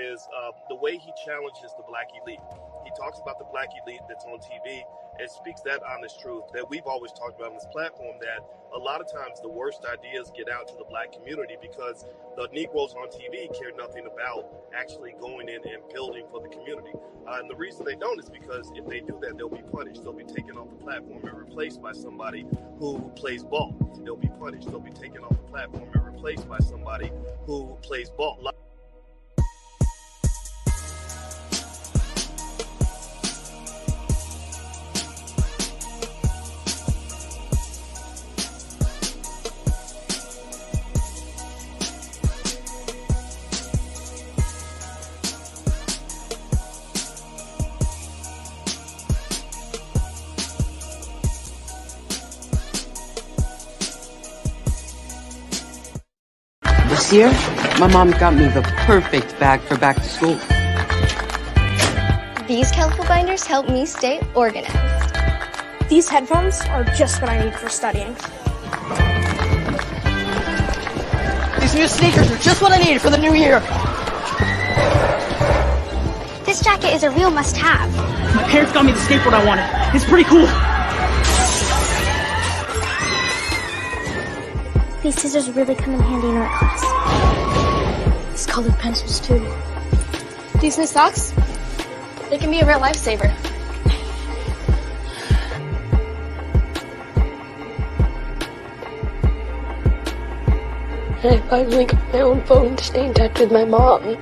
is the way he challenges the black elite. He talks about the black elite that's on TV and speaks that honest truth that we've always talked about on this platform, that a lot of times the worst ideas get out to the black community because the Negroes on TV care nothing about actually going in and building for the community. And the reason they don't is because if they do that, they'll be punished. They'll be taken off the platform and replaced by somebody who plays ball. They'll be punished. They'll be taken off the platform and replaced by somebody who plays ball. This year, my mom got me the perfect bag for back to school. These colorful binders help me stay organized. These headphones are just what I need for studying. These new sneakers are just what I needed for the new year. This jacket is a real must-have. My parents got me the skateboard I wanted. It's pretty cool. These scissors really come in handy in art class. These colored pencils, too. These new socks? They can be a real lifesaver. I finally got my own phone to stay in touch with my mom.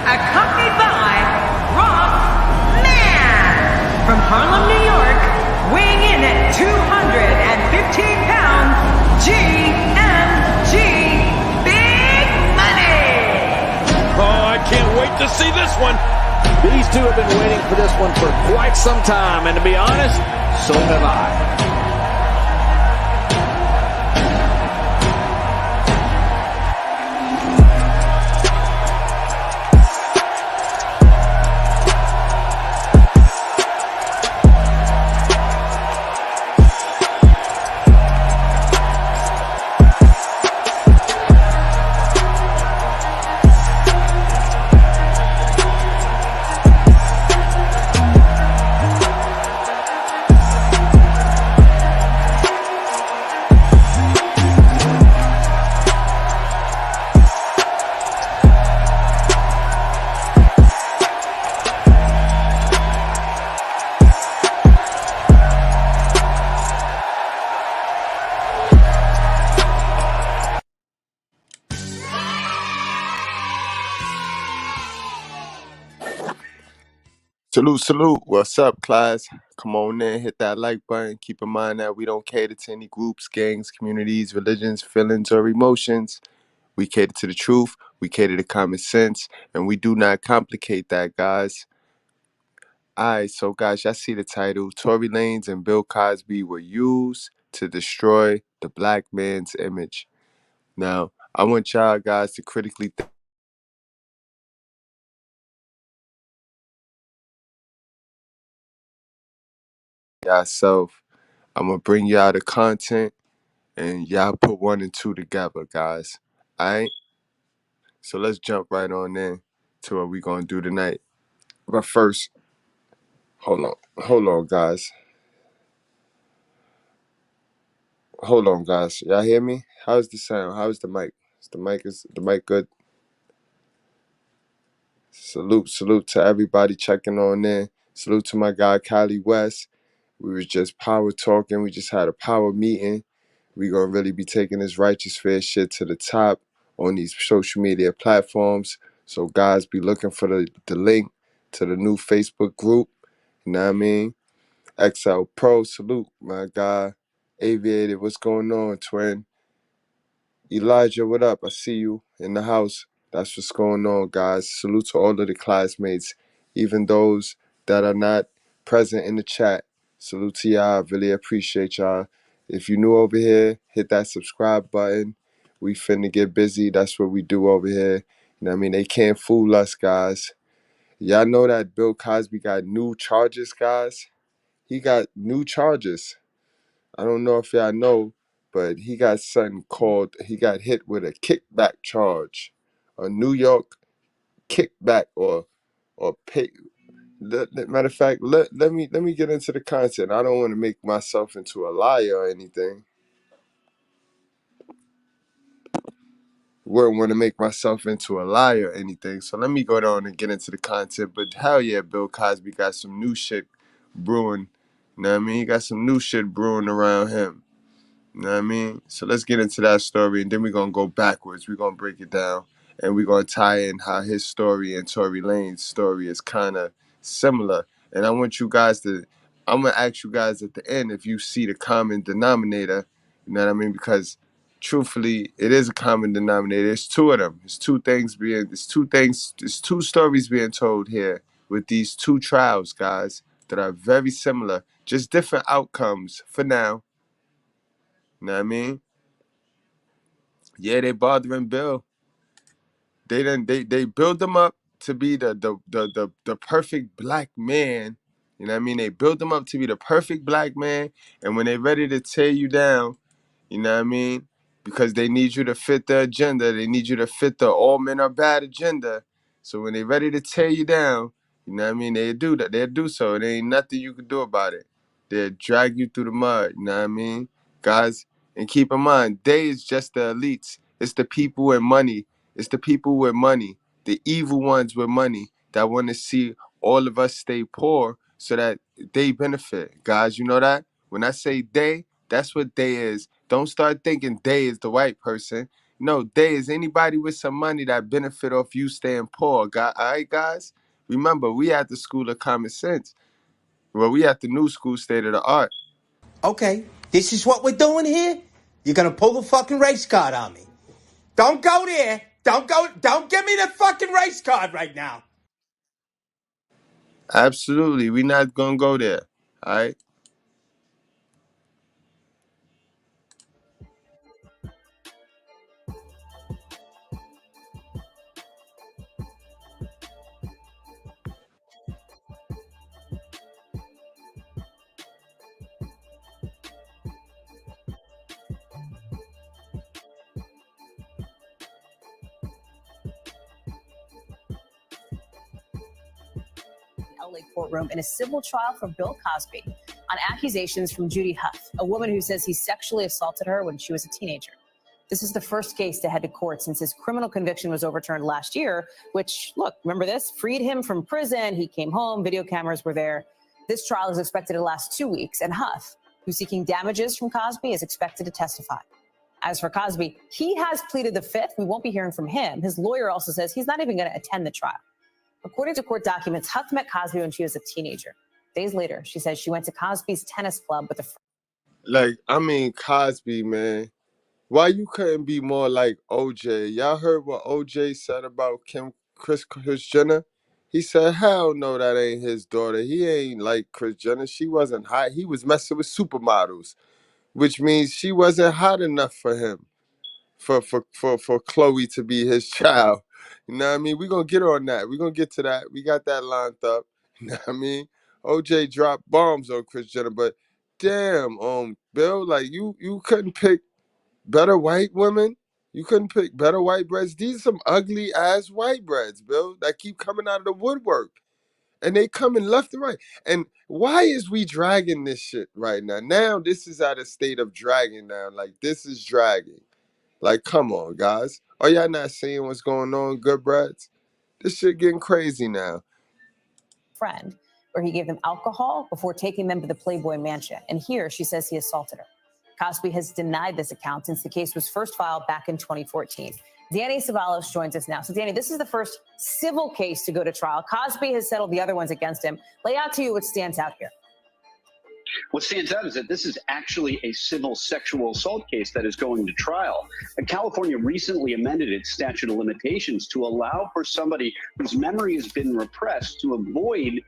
Accompanied by Rock Man from Harlem, New York, weighing in at 215 pounds, GMG Big Money. Oh, I can't wait to see this one. These two have been waiting for this one for quite some time, and to be honest, so have I. Salute. What's up, class? Come on in, hit that like button. Keep in mind that we don't cater to any groups, gangs, communities, religions, feelings, or emotions. We cater to the truth, we cater to common sense, and we do not complicate that, guys. Alright, so guys, y'all see the title. Tory Lanez and Bill Cosby were used to destroy the black man's image. Now, I want y'all guys to critically think yourself. I'm gonna bring y'all the content and y'all put 1 and 2 together, guys. Alright? So let's jump right on in to what we gonna do tonight. But first, hold on, guys. Hold on, guys. Y'all hear me? How's the sound? How's the mic? Is the mic good? Salute to everybody checking on in. Salute to my guy Kylie West. We was just power talking. We just had a power meeting. We gonna really be taking this righteous fair shit to the top on these social media platforms. So guys, be looking for the link to the new Facebook group. You know what I mean? XL Pro, salute, my guy. Aviator, what's going on, twin? Elijah, what up? I see you in the house. That's what's going on, guys. Salute to all of the classmates, even those that are not present in the chat. Salute to y'all. Really appreciate y'all. If you're new over here, hit that subscribe button. We finna get busy. That's what we do over here. You know what I mean? They can't fool us, guys. Y'all know that Bill Cosby got new charges, guys? He got new charges. I don't know if y'all know, but he got he got hit with a kickback charge. A New York kickback or pay. Matter of fact, let me get into the content. I don't want to make myself into a liar or anything. Wouldn't want to make myself into a liar or anything. So let me go down and get into the content. But hell yeah, Bill Cosby got some new shit brewing. You know what I mean? He got some new shit brewing around him. You know what I mean? So let's get into that story, and then we're going to go backwards. We're going to break it down, and we're going to tie in how his story and Tory Lanez's story is kind of similar. And I'm going to ask you guys at the end if you see the common denominator, you know what I mean? Because truthfully, it is a common denominator. It's two of them. It's two stories being told here with these two trials, guys, that are very similar, just different outcomes for now. You know what I mean? Yeah, they bothering Bill. They build him up to be the perfect black man. You know what I mean? They build him up to be the perfect black man, and when they're ready to tear you down, you know what I mean? Because they need you to fit the agenda. They need you to fit the all men are bad agenda. So when they're ready to tear you down, you know what I mean? They do that. They'll do so. There ain't nothing you can do about it. They'll drag you through the mud. You know what I mean? Guys, and keep in mind, they is just the elites. It's the people with money. It's the people with money. The evil ones with money that want to see all of us stay poor so that they benefit. Guys, you know that? When I say they, that's what they is. Don't start thinking they is the white person. No, they is anybody with some money that benefit off you staying poor. All right, guys? Remember, we at the school of common sense. Well, we at the new school state of the art. Okay, this is what we're doing here? You're gonna pull the fucking race card on me. Don't go there. Don't give me the fucking race card right now. Absolutely. We not going to go there. All right? LA courtroom in a civil trial for Bill Cosby on accusations from Judy Huff, a woman who says he sexually assaulted her when she was a teenager. This is the first case to head to court since his criminal conviction was overturned last year, which, look, remember this? Freed him from prison. He came home. Video cameras were there. This trial is expected to last 2 weeks, and Huff, who's seeking damages from Cosby, is expected to testify. As for Cosby, he has pleaded the fifth. We won't be hearing from him. His lawyer also says he's not even going to attend the trial. According to court documents, Huff met Cosby when she was a teenager. Days later, she says she went to Cosby's tennis club with a friend. Like, I mean, Cosby, man. Why you couldn't be more like OJ? Y'all heard what OJ said about Kris Jenner? He said, hell no, that ain't his daughter. He ain't like Kris Jenner. She wasn't hot. He was messing with supermodels, which means she wasn't hot enough for him, for Chloe to be his child. You know what I mean? We're going to get on that. We're going to get to that. We got that lined up. You know what I mean? OJ dropped bombs on Kris Jenner, but damn, Bill, like you couldn't pick better white women? You couldn't pick better white breads? These are some ugly ass white breads, Bill, that keep coming out of the woodwork. And they coming left and right. And why is we dragging this shit right now? Now this is at a state of dragging now. Like, this is dragging. Like, come on, guys. Are y'all not seeing what's going on, good breads? This shit getting crazy now. Friend, where he gave them alcohol before taking them to the Playboy Mansion. And here she says he assaulted her. Cosby has denied this account since the case was first filed back in 2014. Danny Savalos joins us now. So, Danny, this is the first civil case to go to trial. Cosby has settled the other ones against him. Lay out to you what stands out here. What stands out is that this is actually a civil sexual assault case that is going to trial. And California recently amended its statute of limitations to allow for somebody whose memory has been repressed to avoid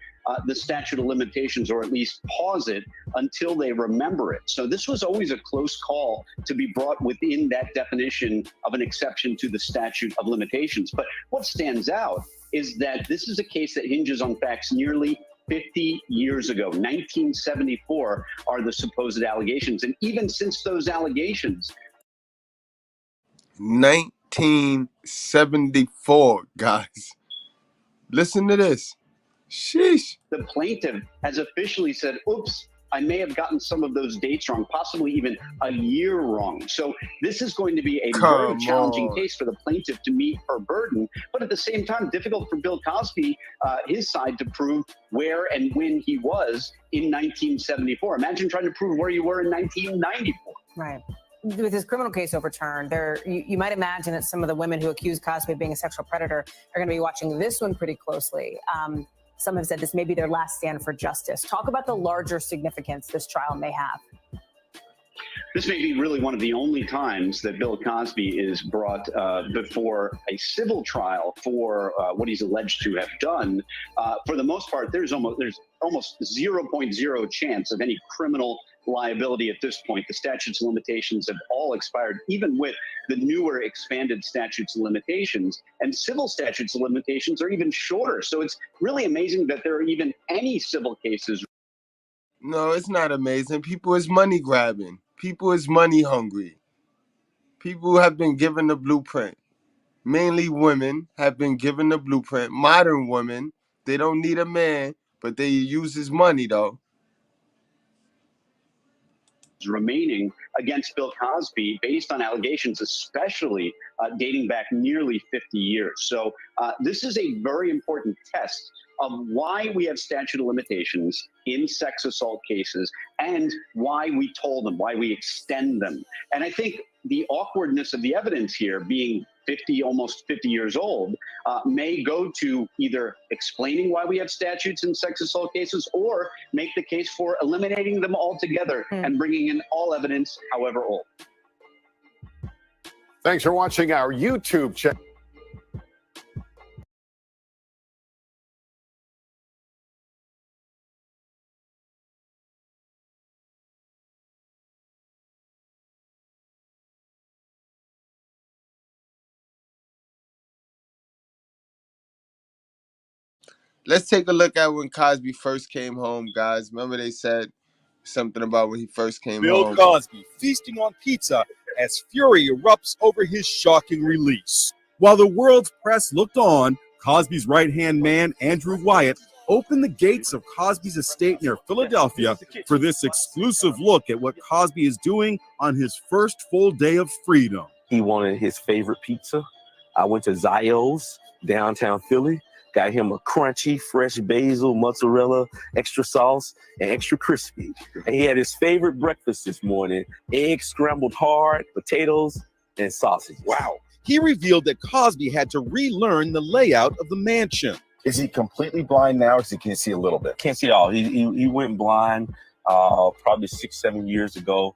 the statute of limitations, or at least pause it until they remember it. So this was always a close call to be brought within that definition of an exception to the statute of limitations. But what stands out is that this is a case that hinges on facts nearly 50 years ago. 1974 are the supposed allegations. And even since those allegations, 1974, guys. Listen to this. Sheesh. the plaintiff has officially said, oops, I may have gotten some of those dates wrong, possibly even a year wrong. So this is going to be a very challenging case for the plaintiff to meet her burden, but at the same time, difficult for Bill Cosby, his side, to prove where and when he was in 1974. Imagine trying to prove where you were in 1994. Right. With his criminal case overturned, you might imagine that some of the women who accuse Cosby of being a sexual predator are going to be watching this one pretty closely. Some have said this may be their last stand for justice. Talk about the larger significance this trial may have. This may be really one of the only times that Bill Cosby is brought before a civil trial for what he's alleged to have done. For the most part, there's almost 0.0 chance of any criminal liability at this point. The statutes of limitations have all expired, even with the newer expanded statutes of limitations, and civil statutes of limitations are even shorter. So it's really amazing that there are even any civil cases. No, it's not amazing. People is money grabbing. People is money hungry. People have been given the blueprint. Mainly women have been given the blueprint. Modern women, they don't need a man, but they use his money though. Remaining against Bill Cosby based on allegations, especially dating back nearly 50 years. So this is a very important test of why we have statute of limitations in sex assault cases and why we told them, why we extend them. And I think the awkwardness of the evidence here, being almost 50 years old, may go to either explaining why we have statutes in sex assault cases or make the case for eliminating them altogether and bringing in all evidence, however old. Thanks for watching our YouTube channel. Let's take a look at when Cosby first came home, guys. Remember they said something about when he first came home. Bill Cosby feasting on pizza as fury erupts over his shocking release. While the world's press looked on, Cosby's right-hand man, Andrew Wyatt, opened the gates of Cosby's estate near Philadelphia for this exclusive look at what Cosby is doing on his first full day of freedom. He wanted his favorite pizza. I went to Zio's, downtown Philly. Got him a crunchy, fresh basil, mozzarella, extra sauce, and extra crispy. And he had his favorite breakfast this morning, eggs scrambled hard, potatoes, and sausage. Wow. He revealed that Cosby had to relearn the layout of the mansion. Is he completely blind now, or can he see a little bit? Can't see it all. He went blind probably 6-7 years ago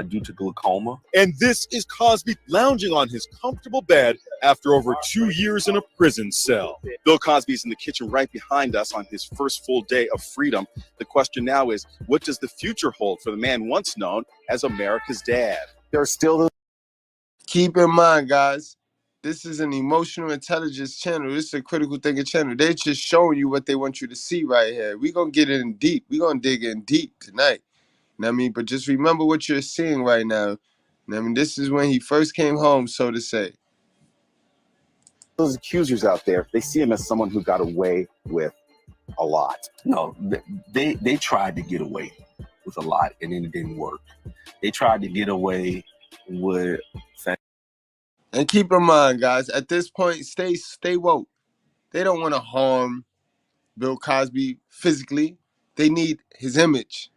due to glaucoma. And this is Cosby lounging on his comfortable bed after over 2 years in a prison cell. Bill Cosby's in the kitchen right behind us on his first full day of freedom. The question now is, what does the future hold for the man once known as America's dad? There's still Keep in mind, guys, this is an emotional intelligence channel. This is a critical thinking channel. They're just showing you what they want you to see right here. We're going to get in deep. We're going to dig in deep tonight. You know what I mean? But just remember what you're seeing right now. You know what I mean? This is when he first came home, so to say. Those accusers out there, they see him as someone who got away with a lot. No, they tried to get away with a lot, and then it didn't work. They tried to get away with... And keep in mind, guys, at this point, stay woke. They don't want to harm Bill Cosby physically. They need his image.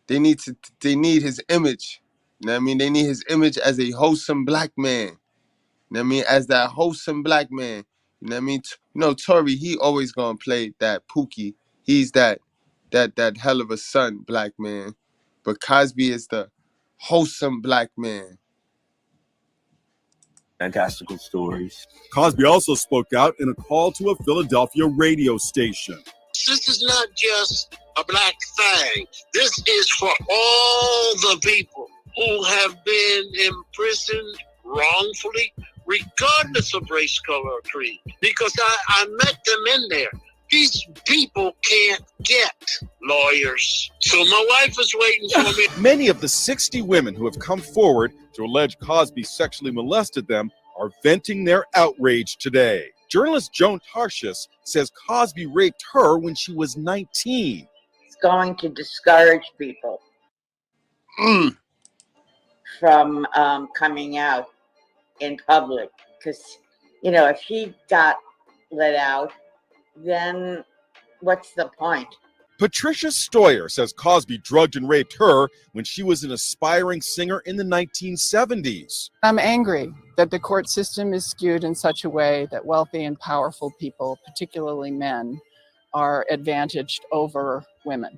They need his image. You know what I mean? They need his image as a wholesome black man. You know what I mean? As that wholesome black man. You know what I mean? You know, Tory, he always gonna play that Pookie. He's that hell of a son black man. But Cosby is the wholesome black man. Fantastical stories. Cosby also spoke out in a call to a Philadelphia radio station. This is not just a black thing. This is for all the people who have been imprisoned wrongfully, regardless of race, color, or creed. Because I met them in there. These people can't get lawyers. So my wife is waiting for me. Many of the 60 women who have come forward to allege Cosby sexually molested them are venting their outrage today. Journalist Joan Tarshis says Cosby raped her when she was 19. It's going to discourage people from coming out in public. Because, you know, if he got let out, then what's the point? Patricia Stoyer says Cosby drugged and raped her when she was an aspiring singer in the 1970s. I'm angry that the court system is skewed in such a way that wealthy and powerful people, particularly men, are advantaged over women.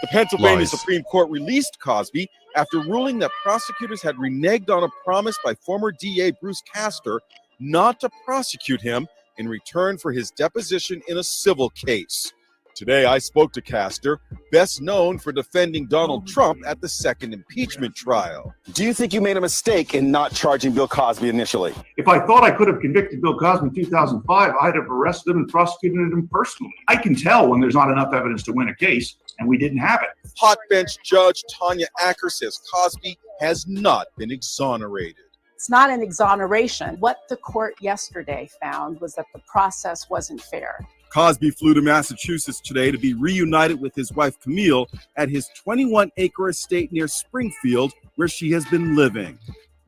The Pennsylvania Supreme Court released Cosby after ruling that prosecutors had reneged on a promise by former DA Bruce Castor not to prosecute him in return for his deposition in a civil case. Today, I spoke to Castor, best known for defending Donald Trump at the second impeachment trial. Do you think you made a mistake in not charging Bill Cosby initially? If I thought I could have convicted Bill Cosby in 2005, I'd have arrested him and prosecuted him personally. I can tell when there's not enough evidence to win a case, and we didn't have it. Hot bench judge Tanya Acker says Cosby has not been exonerated. It's not an exoneration. What the court yesterday found was that the process wasn't fair. Cosby flew to Massachusetts today to be reunited with his wife Camille at his 21-acre estate near Springfield, where she has been living.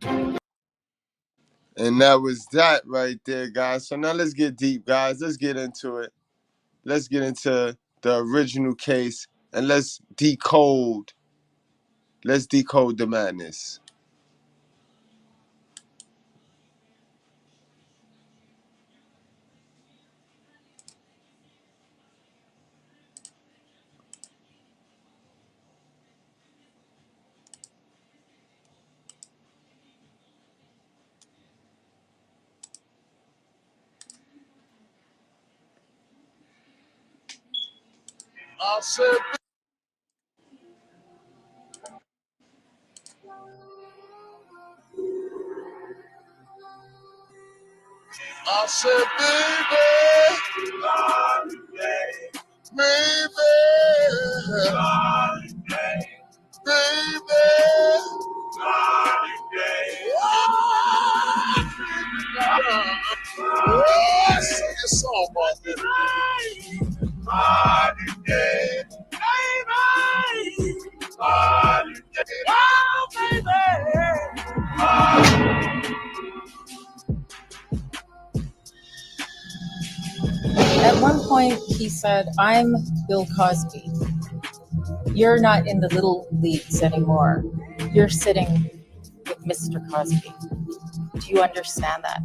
And that was that right there, guys. So now let's get deep, guys. Let's get into it. Let's get into the original case and let's decode. Let's decode the madness. I said, sing a song about this. At one point, he said, "I'm Bill Cosby. You're not in the little leagues anymore. You're sitting with Mr. Cosby." Do you understand that?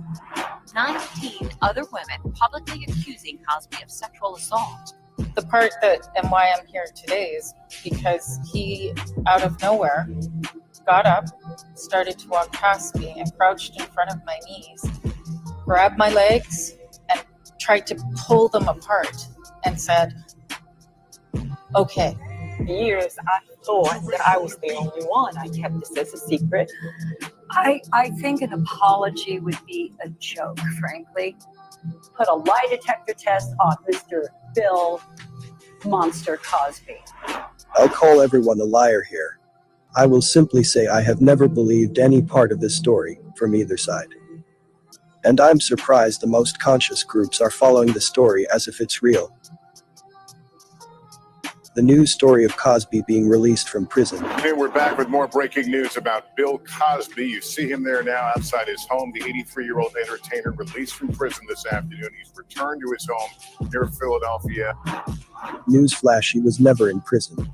19 other women publicly accusing Cosby of sexual assault. The part that, and why I'm here today, is because he, out of nowhere, got up, started to walk past me, and crouched in front of my knees, grabbed my legs, and tried to pull them apart, and said, "Okay." For years, I thought that I was the only one. I kept this as a secret. I think an apology would be a joke, frankly. Put a lie detector test on Mr. Bill Monster Cosby. I'll call everyone a liar here. I will simply say I have never believed any part of this story from either side. And I'm surprised the most conscious groups are following the story as if it's real. The news story of Cosby being released from prison. Here we're back with more breaking news about Bill Cosby. You see him there now outside his home. The 83-year-old entertainer released from prison this afternoon. He's returned to his home near Philadelphia. Newsflash, he was never in prison.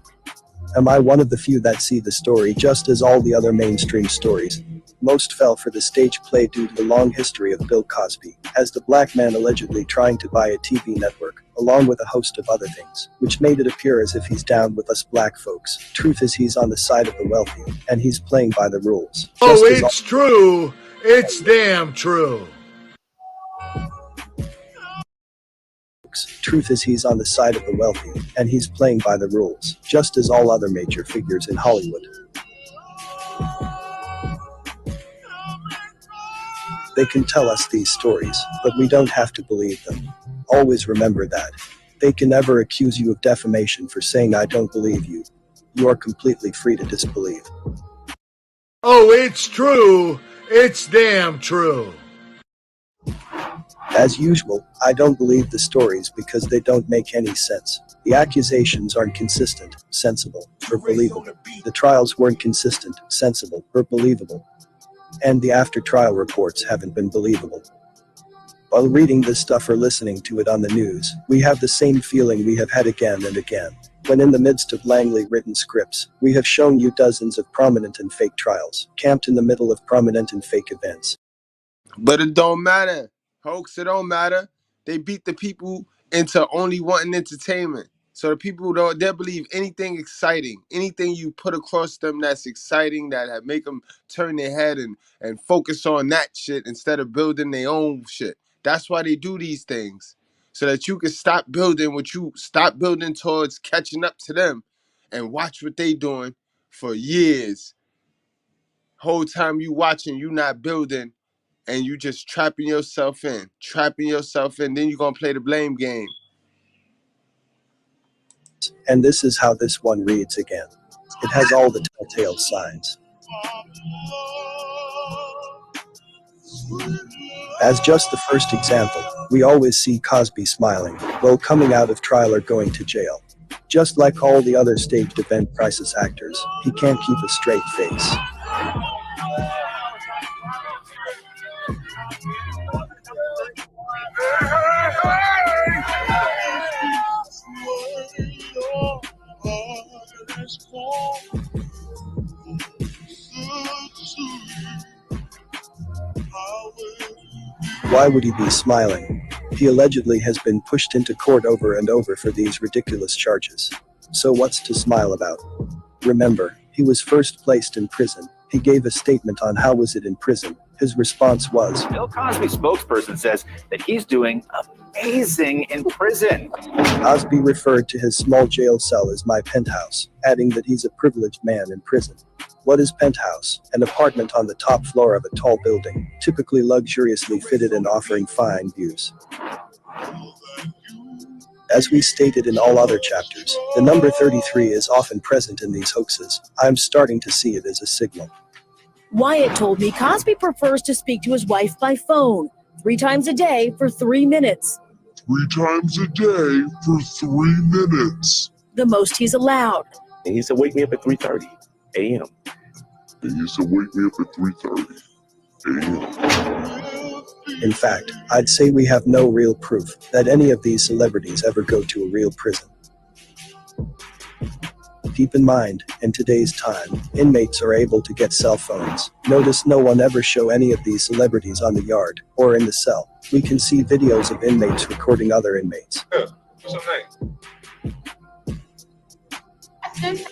Am I one of the few that see the story just as all the other mainstream stories? Most fell for the stage play due to the long history of Bill Cosby, as the black man allegedly trying to buy a TV network, along with a host of other things, which made it appear as if he's down with us black folks. Truth is he's on the side of the wealthy, and he's playing by the rules. Oh, it's true. It's damn true. Truth is he's on the side of the wealthy, and he's playing by the rules, just as all other major figures in Hollywood. They can tell us these stories, but we don't have to believe them. Always remember that. They can never accuse you of defamation for saying I don't believe you. You are completely free to disbelieve. Oh, it's true. It's damn true. As usual, I don't believe the stories because they don't make any sense. The accusations aren't consistent, sensible, or believable. The trials weren't consistent, sensible, or believable. And the after-trial reports haven't been believable. While reading this stuff or listening to it on the news, we have the same feeling we have had again and again. When in the midst of Langley written scripts, we have shown you dozens of prominent and fake trials, camped in the middle of prominent and fake events. But it don't matter. Hoax, it don't matter. They beat the people into only wanting entertainment. So the people they'll believe anything exciting, anything you put across them that's exciting, that make them turn their head and focus on that shit instead of building their own shit. That's why they do these things. So that you can stop building towards catching up to them and watch what they doing for years. Whole time you watching, you not building, and you just trapping yourself in. Then you're gonna play the blame game. And this is how this one reads again. It has all the telltale signs. As just the first example, we always see Cosby smiling, while coming out of trial or going to jail. Just like all the other staged event crisis actors, he can't keep a straight face. Why would he be smiling? He allegedly has been pushed into court over and over for these ridiculous charges. So what's to smile about? Remember, he was first placed in prison. He gave a statement on how was it in prison. His response was, Bill Cosby's spokesperson says that he's doing amazing in prison. Cosby referred to his small jail cell as my penthouse, adding that he's a privileged man in prison. What is penthouse? An apartment on the top floor of a tall building, typically luxuriously fitted and offering fine views. As we stated in all other chapters, the number 33 is often present in these hoaxes. I'm starting to see it as a signal. Wyatt told me Cosby prefers to speak to his wife by phone 3 times a day for 3 minutes. 3 times a day for 3 minutes. The most he's allowed. And he said, wake me up at 3:30 a.m. And he said, wake me up at 3:30 a.m. In fact, I'd say we have no real proof that any of these celebrities ever go to a real prison. Keep in mind, in today's time, inmates are able to get cell phones. Notice no one ever show any of these celebrities on the yard, or in the cell. We can see videos of inmates recording other inmates. Yeah, what's your name? Hey,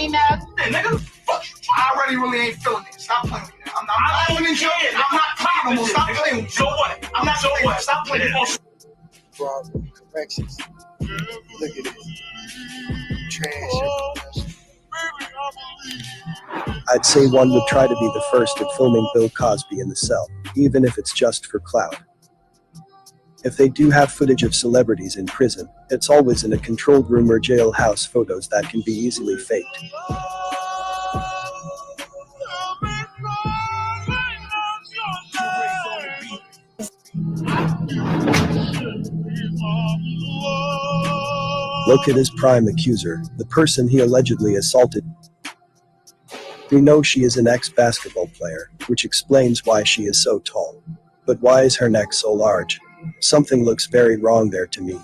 nigga, fuck you. I already really ain't feeling it. Stop playing with me. I'm not playing with you. I'm not playing no more. Stop playing with me. So what? I'm not playing with you. Stop playing with me. Corrections. Look at this. Trash. I'd say one would try to be the first at filming Bill Cosby in the cell, even if it's just for clout. If they do have footage of celebrities in prison, it's always in a controlled room or jailhouse photos that can be easily faked. Look at his prime accuser, the person he allegedly assaulted. We know she is an ex-basketball player, which explains why she is so tall. But why is her neck so large? Something looks very wrong there to me.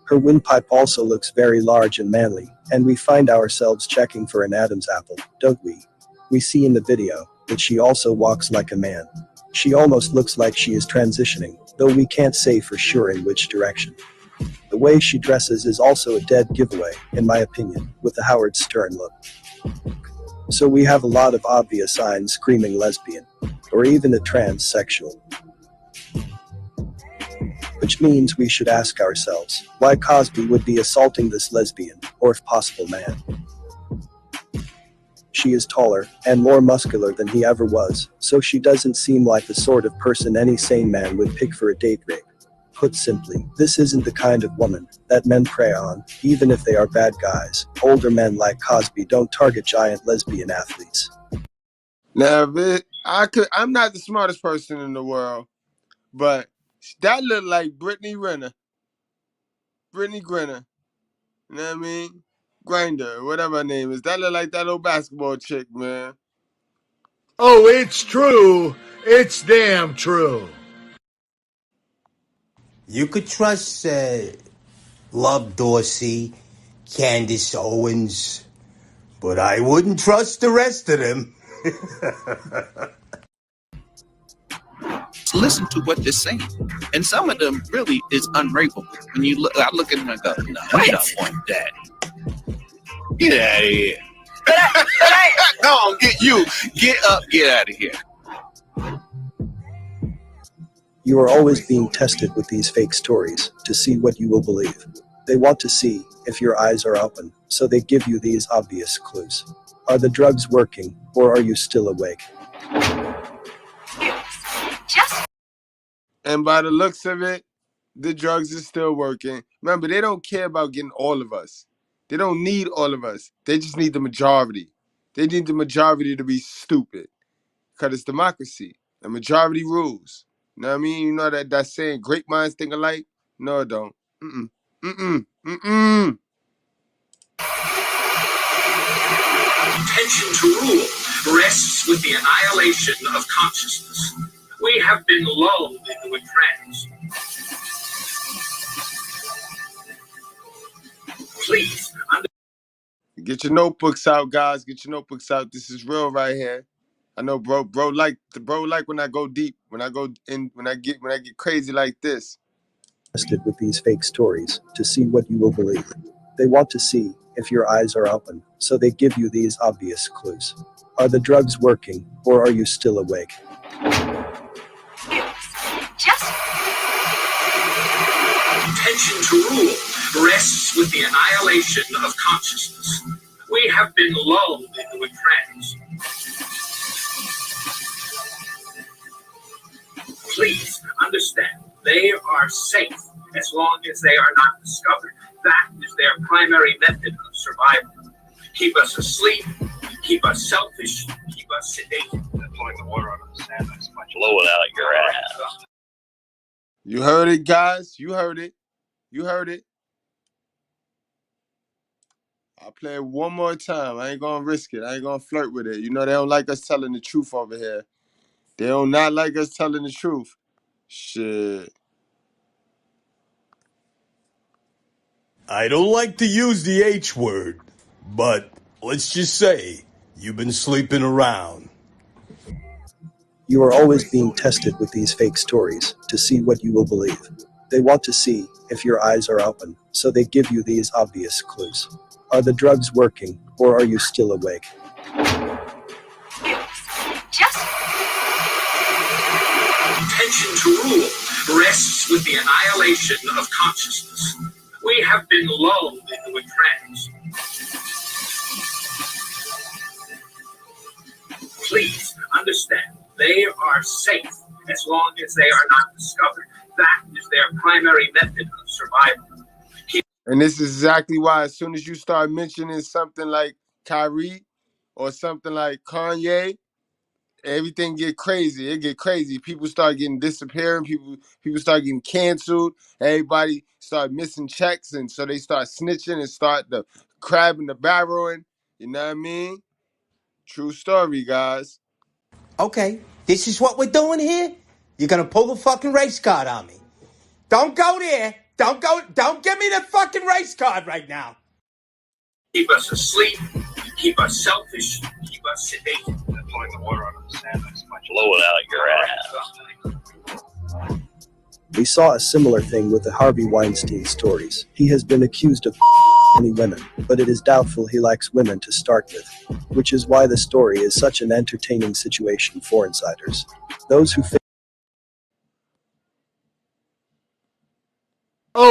Her windpipe also looks very large and manly, and we find ourselves checking for an Adam's apple, don't we? We see in the video that she also walks like a man. She almost looks like she is transitioning, though we can't say for sure in which direction. The way she dresses is also a dead giveaway, in my opinion, with the Howard Stern look. So we have a lot of obvious signs screaming lesbian, or even a transsexual. which means we should ask ourselves why Cosby would be assaulting this lesbian, or if possible man. She is taller and more muscular than he ever was, so she doesn't seem like the sort of person any sane man would pick for a date rape. Put simply, this isn't the kind of woman that men prey on, even if they are bad guys. Older men like Cosby don't target giant lesbian athletes. Now, I'm not the smartest person in the world, but that looked like Brittany Grinner. You know what I mean? Grinder, whatever her name is. That look like that old basketball chick, man. Oh, it's true. It's damn true. You could trust Love Dorsey, Candace Owens, but I wouldn't trust the rest of them. Listen to what they're saying, and some of them really is unrapeable. When you look, I look at them and go, "No, I don't want that. Get out of here." Go on, get up, get out of here. You are always being tested with these fake stories to see what you will believe. They want to see if your eyes are open, so they give you these obvious clues. Are the drugs working, or are you still awake? And by the looks of it, the drugs are still working. Remember, they don't care about getting all of us. They don't need all of us. They just need the majority. They need the majority to be stupid. Because it's democracy. The majority rules. You know what I mean? You know that saying, great minds think alike? No, it don't. Intention to rule rests with the annihilation of consciousness. We have been lulled into a trance. Please. Get your notebooks out, guys. Get your notebooks out. This is real right here. I know, bro like when I go deep, when I get crazy like this. Tested with these fake stories to see what you will believe. They want to see if your eyes are open, so they give you these obvious clues. Are the drugs working, or are you still awake? Intention to rule rests with the annihilation of consciousness. We have been lulled into a trance. Please understand, they are safe as long as they are not discovered. That is their primary method of survival. Keep us asleep, keep us selfish, keep us sedated. Pouring the water on the sand is much lower out your ass. You heard it, guys. You heard it. You heard it. I'll play it one more time. I ain't gonna risk it. I ain't gonna flirt with it. You know, they don't like us telling the truth over here. They don't not like us telling the truth. Shit. I don't like to use the H word, but let's just say you've been sleeping around. You are always being tested with these fake stories to see what you will believe. They want to see if your eyes are open, so they give you these obvious clues. Are the drugs working, or are you still awake? Intention to rule rests with the annihilation of consciousness. We have been lulled into a trance. Please understand, they are safe as long as they are not discovered. That is their primary method of survival. And this is exactly why as soon as you start mentioning something like Kyrie or something like Kanye, everything get crazy. It get crazy. People start getting disappearing. People start getting canceled. Everybody start missing checks, and so they start snitching and start the crabbing the barreling. You know what I mean? True story, guys. Okay, this is what we're doing here? You're gonna pull the fucking race card on me. Don't go there. Don't give me the fucking race card right now. Keep us asleep, keep us selfish, keep us sedated. Pouring the water on the sand is much lower out your ass. We saw a similar thing with the Harvey Weinstein stories. He has been accused of many women, but it is doubtful he likes women to start with, which is why the story is such an entertaining situation for insiders. Those who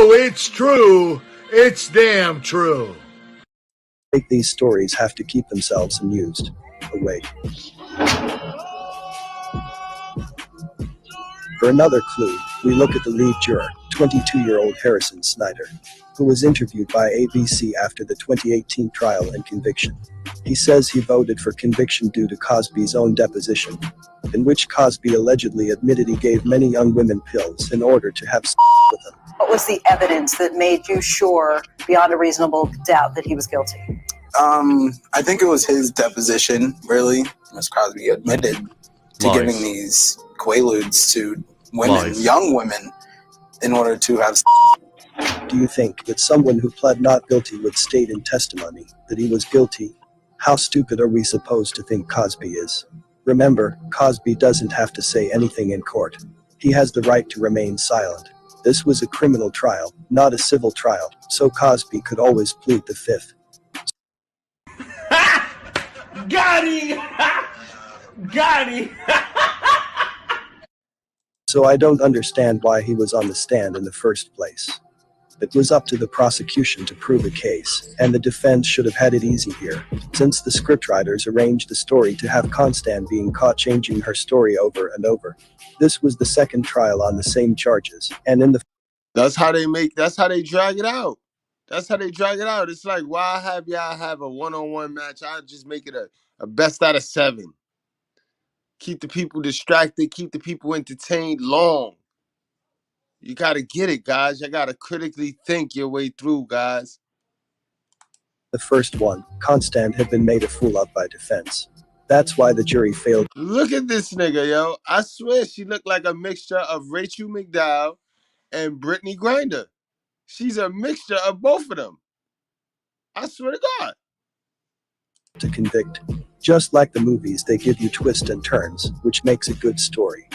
Oh, it's true. It's damn true. These stories have to keep themselves amused. Awake. For another clue, we look at the lead juror, 22-year-old Harrison Snyder, who was interviewed by ABC after the 2018 trial and conviction. He says he voted for conviction due to Cosby's own deposition, in which Cosby allegedly admitted he gave many young women pills in order to have sex with them. What was the evidence that made you sure, beyond a reasonable doubt, that he was guilty? I think it was his deposition, really. Ms. Cosby admitted to Lies. giving these quaaludes to women, Lies. young women, in order to have sex. Do you think that someone who pled not guilty would state in testimony that he was guilty? How stupid are we supposed to think Cosby is? Remember, Cosby doesn't have to say anything in court. He has the right to remain silent. This was a criminal trial, not a civil trial, so Cosby could always plead the fifth. Got him! Got him! So I don't understand why he was on the stand in the first place. It was up to the prosecution to prove a case, and the defense should have had it easy here, since the scriptwriters arranged the story to have Constance being caught changing her story over and over. This was the second trial on the same charges, and in the That's how they drag it out. That's how they drag it out. It's like, why have y'all have a one-on-one match? I'll just make it a best out of 7. Keep the people distracted, keep the people entertained long. You got to get it, guys. You got to critically think your way through, guys. The first one, Constance had been made a fool of by defense. That's why the jury failed. Look at this nigga, yo. I swear she looked like a mixture of Rachel McDowell and Brittany Griner. She's a mixture of both of them. I swear to God. To convict. Just like the movies, they give you twists and turns, which makes a good story.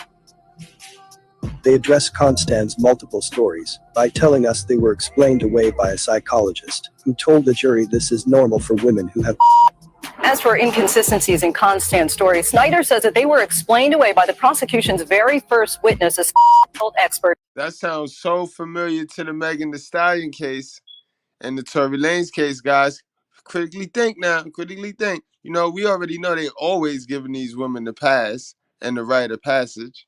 They address Constance's multiple stories by telling us they were explained away by a psychologist who told the jury this is normal for women who have. As for inconsistencies in Constance's story, Snyder says that they were explained away by the prosecution's very first witness, a expert. That sounds so familiar to the Megan Thee Stallion case and the Tory Lanez case, guys. Critically think now. Critically think. You know, we already know they always giving these women the pass and the rite of passage.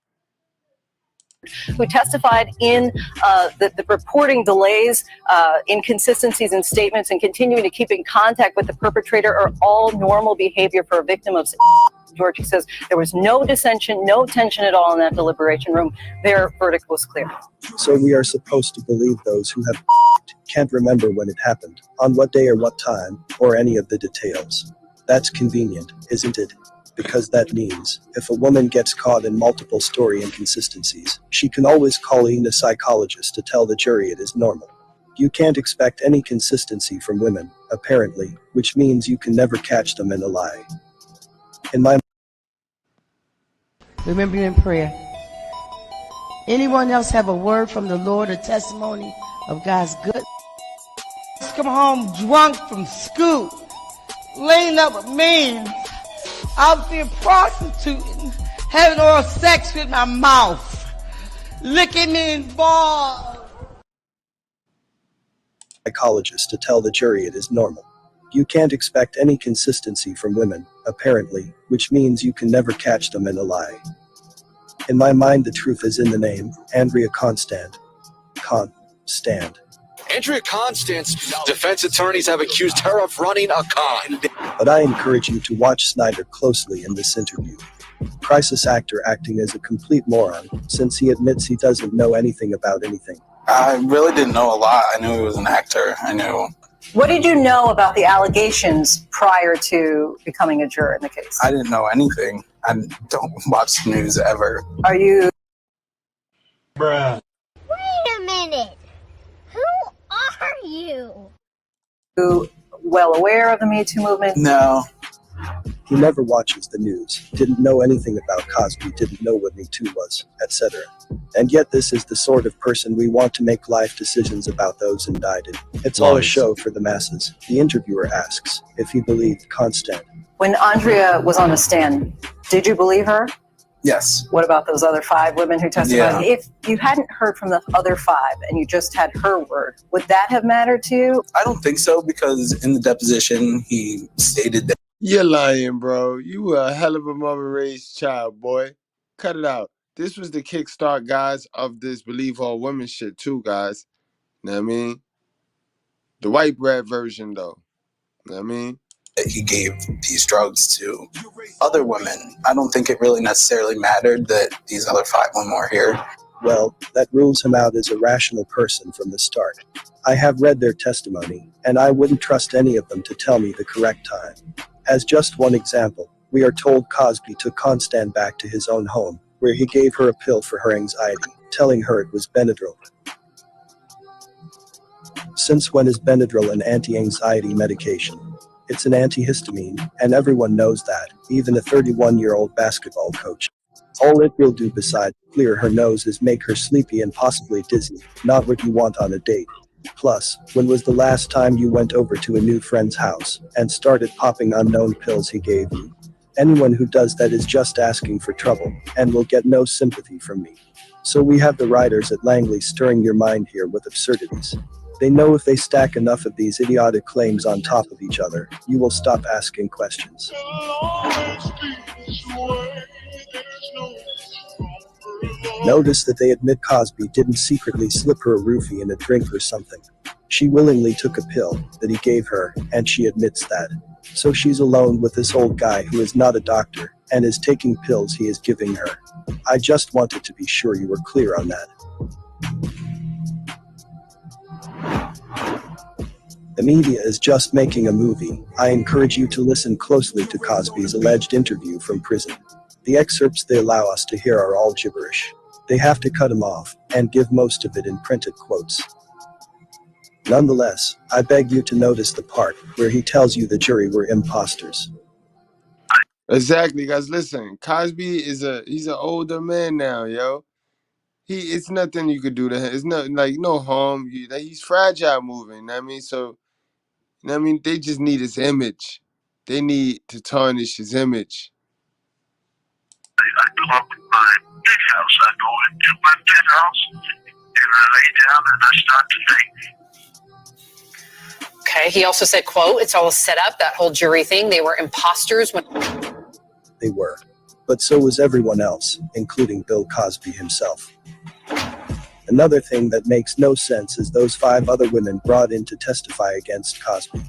Who testified in the reporting delays, inconsistencies in statements, and continuing to keep in contact with the perpetrator are all normal behavior for a victim of. Georgie says there was no dissension, no tension at all in that deliberation room. Their verdict was clear. So we are supposed to believe those who have can't remember when it happened, on what day or what time, or any of the details. That's convenient, isn't it? Because that means, if a woman gets caught in multiple story inconsistencies, she can always call in a psychologist to tell the jury it is normal. You can't expect any consistency from women, apparently, which means you can never catch them in a lie. In my Remember you in prayer. Anyone else have a word from the Lord, a testimony of God's good? Come home drunk from school, laying up with men, out there prostituting, having oral sex with my mouth, licking me in balls. Psychologist to tell the jury it is normal. You can't expect any consistency from women, apparently, which means you can never catch them in a lie. In my mind, the truth is in the name, Andrea Constance. Andrea Constance, defense attorneys have accused her of running a con. But I encourage you to watch Snyder closely in this interview. Crisis actor acting as a complete moron, since he admits he doesn't know anything about anything. I really didn't know a lot. I knew he was an actor. I knew. What did you know about the allegations prior to becoming a juror in the case? I didn't know anything. I don't watch the news ever. Are you? Bruh. Wait a minute. Who are you? Well aware of the Me Too movement? No. He never watches the news, didn't know anything about Cosby, didn't know what Me Too was, etc. And yet this is the sort of person we want to make life decisions about those indicted. It's all a show for the masses. The interviewer asks if he believed Constance. When Andrea was on the stand, did you believe her? Yes. What about those other 5 women who testified? Yeah. If you hadn't heard from the other 5 and you just had her word, would that have mattered to you? I don't think so, because in the deposition, he stated that. You're lying, bro. You were a hell of a mother-raised child, boy. Cut it out. This was the kickstart, guys, of this believe all women shit too, guys. Know what I mean? The white bread version, though. Know what I mean? He gave these drugs to other women. I don't think it really necessarily mattered that these other 5 women were here. Well, that rules him out as a rational person from the start. I have read their testimony, and I wouldn't trust any of them to tell me the correct time. As just one example, we are told Cosby took Constance back to his own home, where he gave her a pill for her anxiety, telling her it was Benadryl. Since when is Benadryl an anti-anxiety medication? It's an antihistamine, and everyone knows that, even a 31-year-old basketball coach. All it will do besides clear her nose is make her sleepy and possibly dizzy, not what you want on a date. Plus, when was the last time you went over to a new friend's house and started popping unknown pills he gave you? Anyone who does that is just asking for trouble, and will get no sympathy from me. So we have the writers at Langley stirring your mind here with absurdities. They know if they stack enough of these idiotic claims on top of each other, you will stop asking questions. Notice that they admit Cosby didn't secretly slip her a roofie in a drink or something. She willingly took a pill that he gave her, and she admits that. So she's alone with this old guy who is not a doctor, and is taking pills he is giving her. I just wanted to be sure you were clear on that. The media is just making a movie. I encourage you to listen closely to Cosby's alleged interview from prison. The excerpts they allow us to hear are all gibberish. They have to cut him off, and give most of it in printed quotes. Nonetheless, I beg you to notice the part where he tells you the jury were imposters. Exactly, guys. Listen, Cosby he's an older man now, yo. It's nothing you could do to him. It's no harm. He's fragile moving. Know what I mean, so I mean, they just need his image. They need to tarnish his image. I go up in my big house. I go into my penthouse and I lay down and I start to think. Okay, he also said, quote, it's all set up, that whole jury thing. They were imposters when... They were. But so was everyone else, including Bill Cosby himself. Another thing that makes no sense is those 5 other women brought in to testify against Cosby.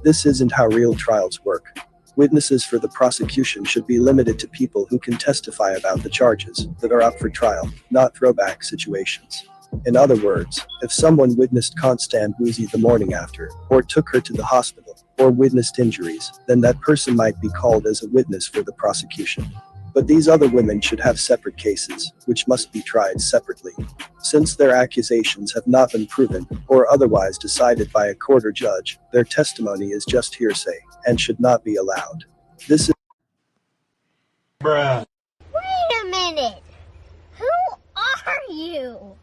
This isn't how real trials work. Witnesses for the prosecution should be limited to people who can testify about the charges that are up for trial, not throwback situations. In other words, if someone witnessed Constance woozy the morning after, or took her to the hospital, or witnessed injuries, then that person might be called as a witness for the prosecution. But these other women should have separate cases, which must be tried separately. Since their accusations have not been proven, or otherwise decided by a court or judge, their testimony is just hearsay, and should not be allowed. This is... Bruh. Wait a minute! Who are you?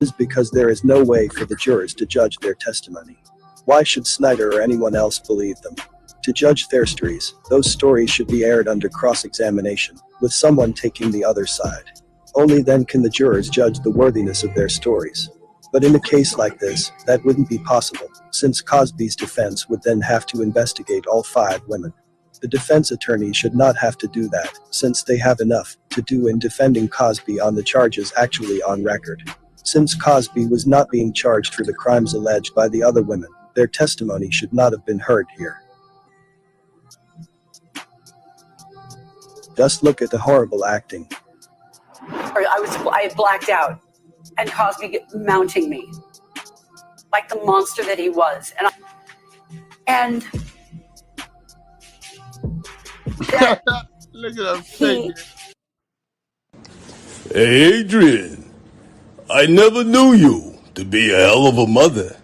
Is because there is no way for the jurors to judge their testimony. Why should Snyder or anyone else believe them? To judge their stories, those stories should be aired under cross-examination, with someone taking the other side. Only then can the jurors judge the worthiness of their stories. But in a case like this, that wouldn't be possible, since Cosby's defense would then have to investigate all 5 women. The defense attorney should not have to do that, since they have enough to do in defending Cosby on the charges actually on record. Since Cosby was not being charged for the crimes alleged by the other women, their testimony should not have been heard here. Just look at the horrible acting. I had blacked out, and Cosby mounting me like the monster that he was, and look at him. Hey, Adrian, I never knew you to be a hell of a mother.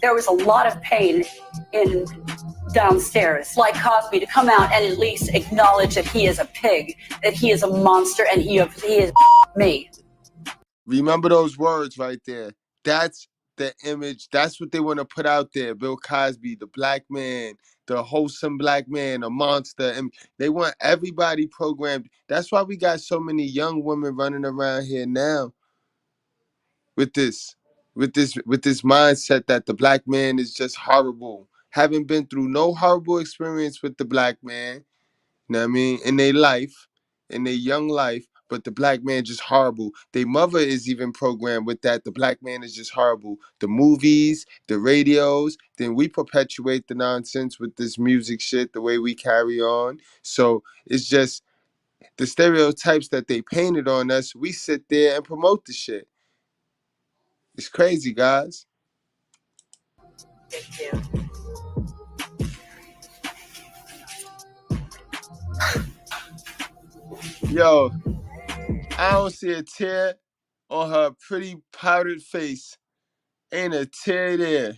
there was a lot of pain in downstairs. Like Cosby to come out and at least acknowledge that he is a pig, that he is a monster, and he is me. Remember those words right there. That's the image. That's what they want to put out there. Bill Cosby, the black man, the wholesome black man, a monster. And they want everybody programmed. That's why we got so many young women running around here now with this mindset that the black man is just horrible. Haven't been through no horrible experience with the black man, you know what I mean, in their life, in their young life, but the black man just horrible. Their mother is even programmed with that. The black man is just horrible. The movies, the radios, then we perpetuate the nonsense with this music shit, the way we carry on. So it's just the stereotypes that they painted on us, we sit there and promote the shit. It's crazy, guys. Yo, I don't see a tear on her pretty powdered face. Ain't a tear there.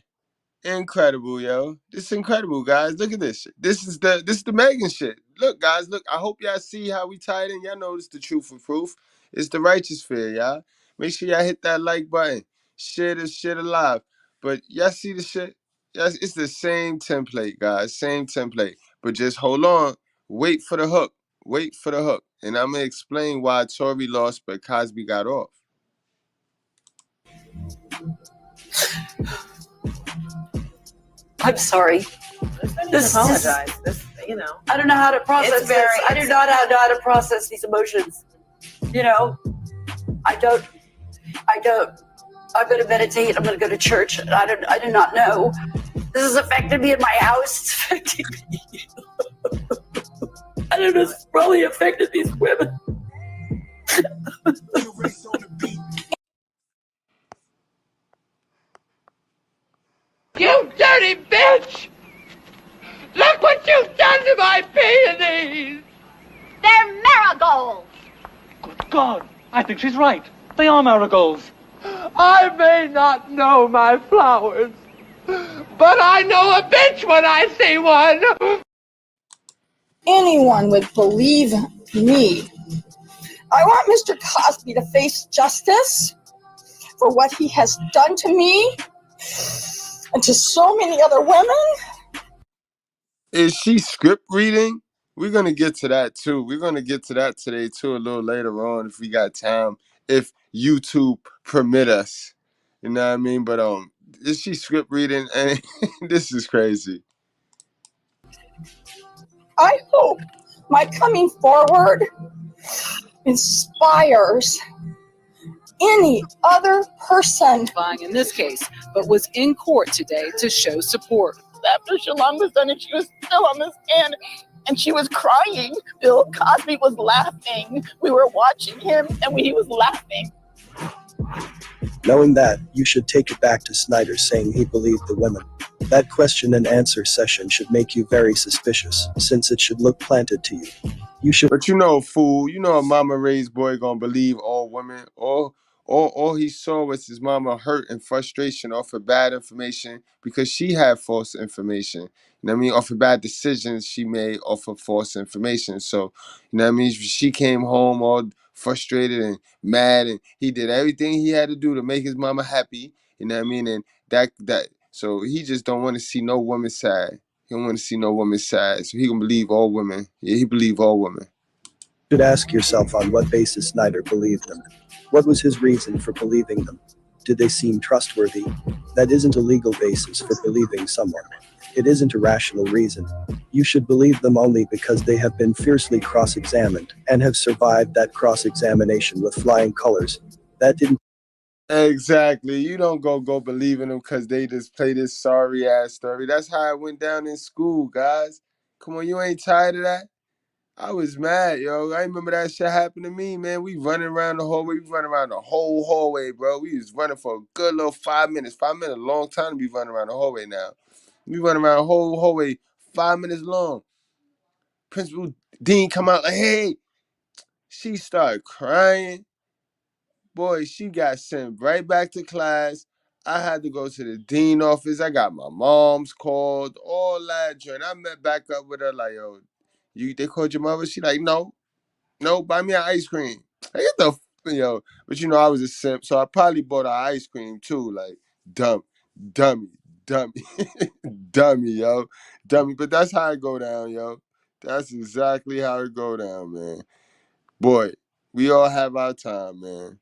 Incredible, yo. This is incredible, guys. Look at this shit. This is the Megan shit. Look, guys, look. I hope y'all see how we tied in. Y'all know this the truth and proof. It's the righteous fear, y'all. Make sure y'all hit that like button. Share this shit alive. But y'all see the shit? Yes, it's the same template, guys. Same template. But just hold on. Wait for the hook. Wait for the hook. And I'm gonna explain why Tory lost, but Cosby got off. I'm sorry. This Apologize. This, you know. I don't know how to process It's very- this. I do not know how to process these emotions. You know, I don't. I'm going to meditate. I'm going to go to church. I do not know. This has affected me in my house. It's affecting me. I don't know. It's probably affected these women. You dirty bitch! Look what you've done to my peonies! They're marigolds. Good God, I think she's right. They are marigolds. I may not know my flowers, but I know a bitch when I see one. Anyone would believe me. I want Mr. Cosby to face justice for what he has done to me and to so many other women. Is she script reading? We're going to get to that too. We're going to get to that today too, a little later on if we got time, if YouTube permit us. You know what I mean? But is she script reading? And this is crazy. I hope my coming forward inspires any other person. In this case, but was in court today to show support. After Shalom was done and she was still on the stand and she was crying, Bill Cosby was laughing. We were watching him and he was laughing. Knowing that, you should take it back to Snyder saying he believed the women. That question and answer session should make you very suspicious, since it should look planted to you. You should. But you know, fool, you know a mama raised boy gonna believe all women. All he saw was his mama hurt and frustration off of bad information because she had false information. You know what I mean? Off of bad decisions she made off of false information. So, you know what I mean? She came home all frustrated and mad, and he did everything he had to do to make his mama happy. You know what I mean? And that so he just don't want to see no woman sad. He don't want to see no woman sad. So he can believe all women. Yeah, he believe all women. You should ask yourself on what basis Snyder believed them. What was his reason for believing them? Did they seem trustworthy? That isn't a legal basis for believing someone. It isn't a rational reason. You should believe them only because they have been fiercely cross-examined and have survived that cross-examination with flying colors. That didn't. Exactly. You don't go believing them because they just play this sorry ass story. That's how it went down in school, guys. Come on, you ain't tired of that? I was mad, yo. I remember that shit happened to me, man. We running around the hallway. We running around the whole hallway, bro. We was running for a good little 5 minutes. 5 minutes, a long time to be running around the hallway now. We running around the whole hallway 5 minutes long. Principal Dean come out like, hey. She started crying. Boy, she got sent right back to class. I had to go to the dean office. I got my mom's called, all that joint. I met back up with her like, yo, they called your mother? She like, no, buy me an ice cream. I get the, yo, but you know, I was a simp, so I probably bought her ice cream too. Like, dummy, dummy, dummy, yo, dummy. But that's how it go down, yo. That's exactly how it go down, man. Boy, we all have our time, man.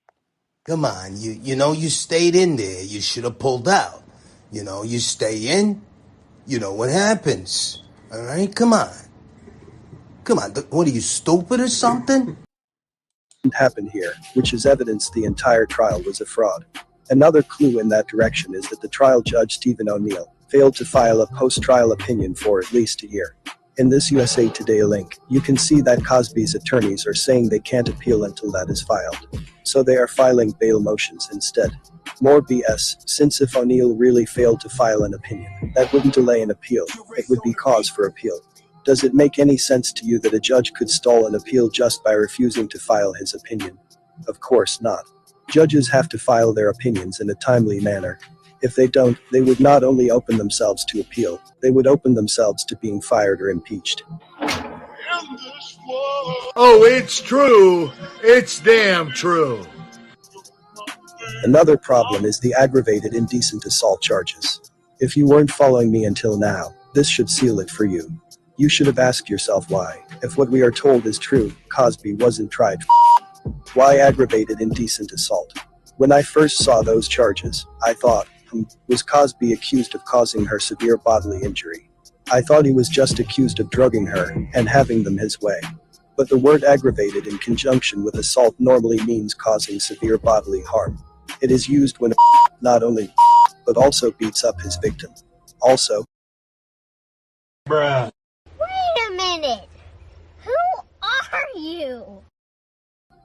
Come on, you stayed in there. You should have pulled out. You stay in, you know what happens. All right, come on. Come on, what are you, stupid or something? Happened here, which is evidence the entire trial was a fraud. Another clue in that direction is that the trial judge Stephen O'Neill failed to file a post-trial opinion for at least a year. In this USA Today link, you can see that Cosby's attorneys are saying they can't appeal until that is filed. So they are filing bail motions instead. More BS, since if O'Neill really failed to file an opinion, that wouldn't delay an appeal, it would be cause for appeal. Does it make any sense to you that a judge could stall an appeal just by refusing to file his opinion? Of course not. Judges have to file their opinions in a timely manner. If they don't, they would not only open themselves to appeal, they would open themselves to being fired or impeached. Oh, it's true. It's damn true. Another problem is the aggravated indecent assault charges. If you weren't following me until now, this should seal it for you. You should have asked yourself why, if what we are told is true, Cosby wasn't tried for. Why aggravated indecent assault? When I first saw those charges, I thought, was Cosby accused of causing her severe bodily injury? I thought he was just accused of drugging her and having them his way. But the word aggravated in conjunction with assault normally means causing severe bodily harm. It is used when a not only but also beats up his victim. Also, Bruh. Wait a minute. Who are you?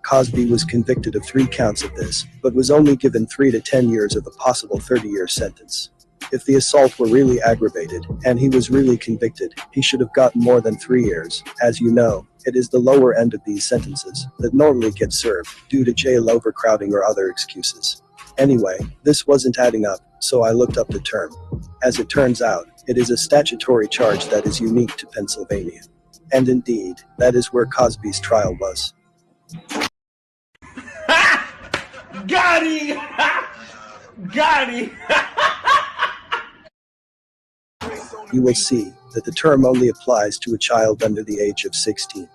Cosby was convicted of 3 counts of this, but was only given 3 to 10 years of a possible 30-year sentence. If the assault were really aggravated, and he was really convicted, he should have gotten more than 3 years. As you know, it is the lower end of these sentences that normally get served, due to jail overcrowding or other excuses. Anyway, this wasn't adding up, so I looked up the term. As it turns out, it is a statutory charge that is unique to Pennsylvania. And indeed, that is where Cosby's trial was. Got him! Got him! You will see that the term only applies to a child under the age of 16.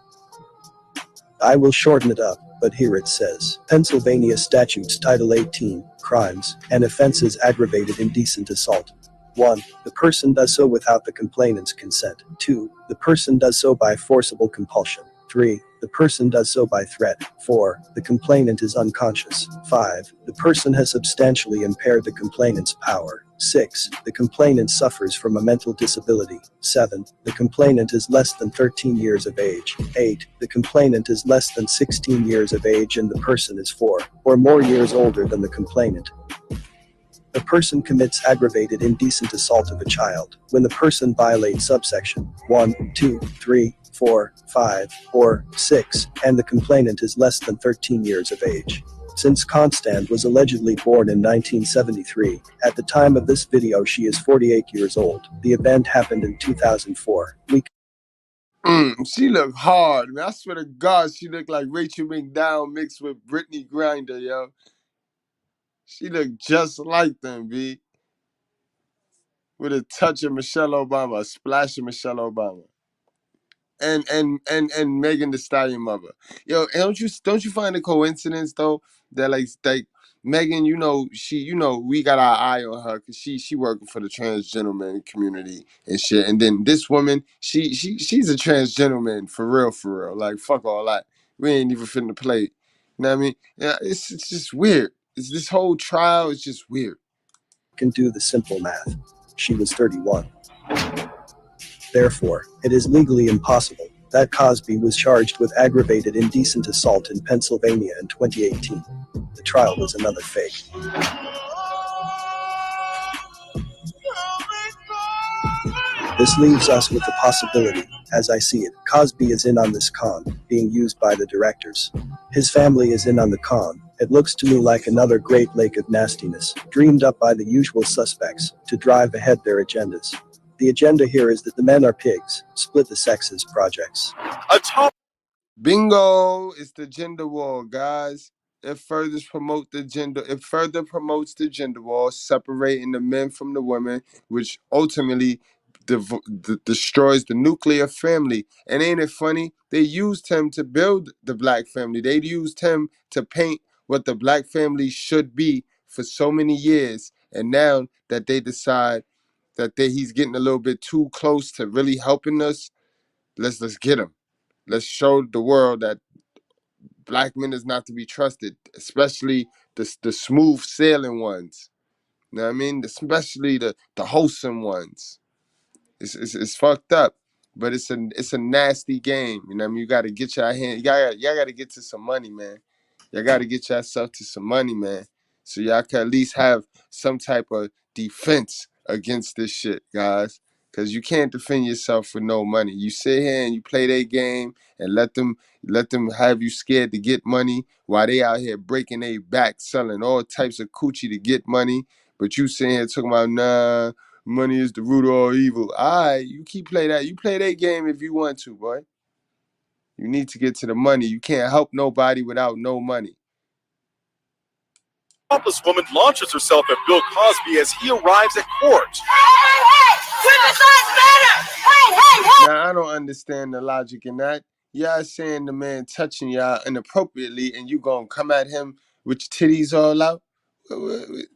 I will shorten it up, but here it says, Pennsylvania Statutes Title 18, Crimes and Offenses Aggravated Indecent Assault. 1. The person does so without the complainant's consent. 2. The person does so by forcible compulsion. 3. The person does so by threat. 4. The complainant is unconscious. 5. The person has substantially impaired the complainant's power. 6. The complainant suffers from a mental disability. 7. The complainant is less than 13 years of age. 8. The complainant is less than 16 years of age and the person is 4 or more years older than the complainant. A person commits aggravated indecent assault of a child when the person violates subsection 1, 2, 3, 4, 5, or 6, and the complainant is less than 13 years of age. Since Constant was allegedly born in 1973, at the time of this video she is 48 years old. The event happened in 2004. She look hard, man. I swear to God, she look like Rachel McDowell mixed with Brittany Griner, yo. She look just like them, B. With a touch of Michelle Obama, a splash of Michelle Obama. And Megan Thee Stallion mother. Yo, and don't you find a coincidence though that like Megan, we got our eye on her because she working for the transgender community and shit. And then this woman, she's a transgender for real. Like fuck all that. We ain't even finna play. You know what I mean? Yeah, it's just weird. It's this whole trial is just weird. Can do the simple math. She was 31. Therefore, it is legally impossible that Cosby was charged with aggravated indecent assault in Pennsylvania in 2018. The trial was another fake. This leaves us with the possibility, as I see it, Cosby is in on this con, being used by the directors. His family is in on the con. It looks to me like another great lake of nastiness, dreamed up by the usual suspects, to drive ahead their agendas. The agenda here is that the men are pigs, split the sexes projects. Bingo! It's the gender war, guys. It further promotes the gender war, separating the men from the women, which ultimately destroys the nuclear family. And ain't it funny? They used him to build the black family. They used him to paint what the black family should be for so many years. And now that they decide that he's getting a little bit too close to really helping us, let's get him. Let's show the world that black men is not to be trusted, especially the smooth sailing ones. You know what I mean? Especially the wholesome ones. It's fucked up, but it's a nasty game. You know what I mean? You got to get your hand. Y'all got to get to some money, man. Y'all got to get yourself to some money, man. So y'all can at least have some type of defense against this shit, guys. Because you can't defend yourself with no money. You sit here and you play their game and let them have you scared to get money while they out here breaking their back, selling all types of coochie to get money. But you sitting here talking about, nah, money is the root of all evil. All right, you keep play that. You play that game if you want to, boy. You need to get to the money. You can't help nobody without no money. Topless woman launches herself at Bill Cosby as he arrives at court. Now, I don't understand the logic in that. Y'all saying the man touching y'all inappropriately and you gonna come at him with your titties all out?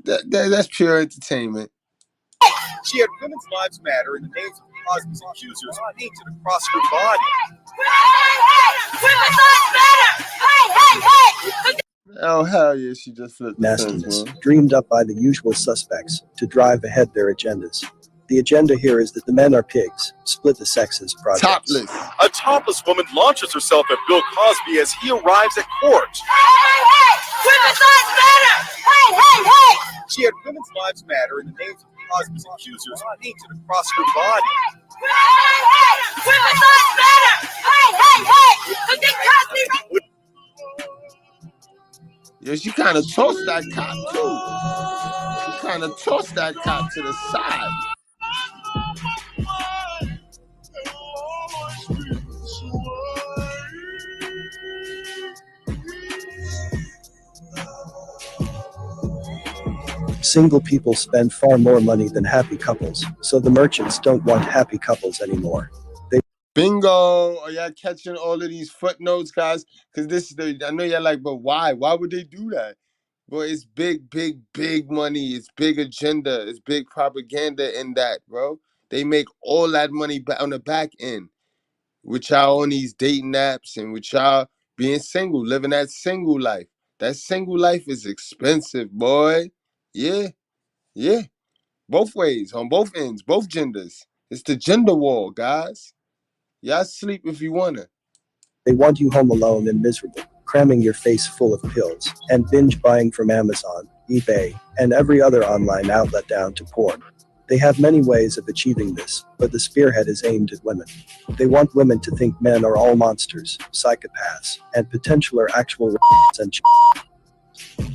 That's pure entertainment. She had Women's Lives Matter in the names of Cosby's accusers painted across her body. Oh, hell yeah, she just flipped the nastiness, fence, man. dreamed up by the usual suspects to drive ahead their agendas. The agenda here is that the men are pigs, split the sexes projects. Topless. A topless woman launches herself at Bill Cosby as he arrives at court. Women's Lives Matter! She had Women's Lives Matter in the names of Cosby's accusers painted across her body. Women's Lives Matter! Look at Cosby! Yeah, she kind of tossed that cop too. She kind of tossed that cop to the side. Single people spend far more money than happy couples, so the merchants don't want happy couples anymore. Bingo! Are y'all catching all of these footnotes, guys? Because this is I know y'all like, but why? Why would they do that? Boy, it's big, big, big money. It's big agenda. It's big propaganda in that, bro. They make all that money on the back end. With y'all on these dating apps and with y'all being single, living that single life. That single life is expensive, boy. Yeah. Both ways, on both ends, both genders. It's the gender war, guys. Y'all sleep if you wanna. They want you home alone and miserable, cramming your face full of pills, and binge buying from Amazon, eBay, and every other online outlet down to porn. They have many ways of achieving this, but the spearhead is aimed at women. They want women to think men are all monsters, psychopaths, and potential or actual and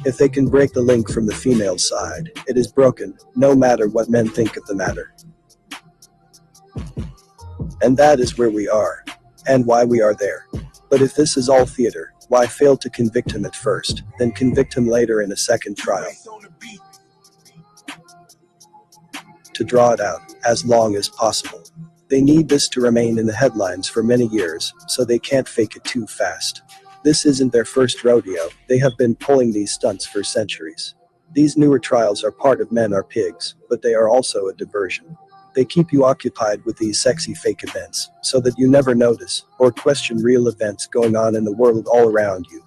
if they can break the link from the female side, it is broken, no matter what men think of the matter. And that is where we are, and why we are there. But if this is all theater, why fail to convict him at first, then convict him later in a second trial? To draw it out as long as possible. They need this to remain in the headlines for many years, so they can't fake it too fast. This isn't their first rodeo, they have been pulling these stunts for centuries. These newer trials are part of Men Are Pigs, but they are also a diversion. They keep you occupied with these sexy fake events, so that you never notice, or question real events going on in the world all around you.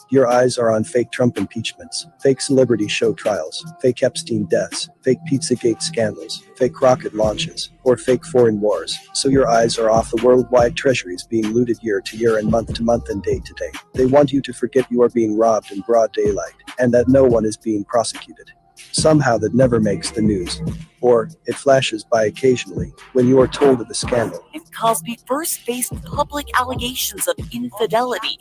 Your eyes are on fake Trump impeachments, fake celebrity show trials, fake Epstein deaths, fake Pizzagate scandals, fake rocket launches, or fake foreign wars, so your eyes are off the worldwide treasuries being looted year to year and month to month and day to day. They want you to forget you are being robbed in broad daylight, and that no one is being prosecuted. Somehow that never makes the news. Or, it flashes by occasionally, when you are told of a scandal. If Cosby first faced public allegations of infidelity,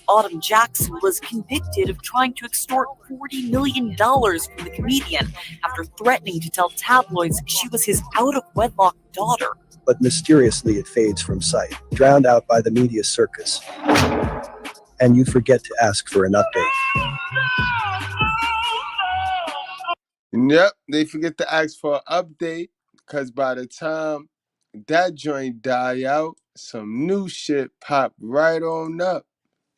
Autumn Jackson was convicted of trying to extort $40 million from the comedian after threatening to tell tabloids she was his out-of-wedlock daughter. But mysteriously it fades from sight, drowned out by the media circus. and you forget to ask for an update. Yep, they forget to ask for an update, because by the time that joint die out, some new shit pop right on up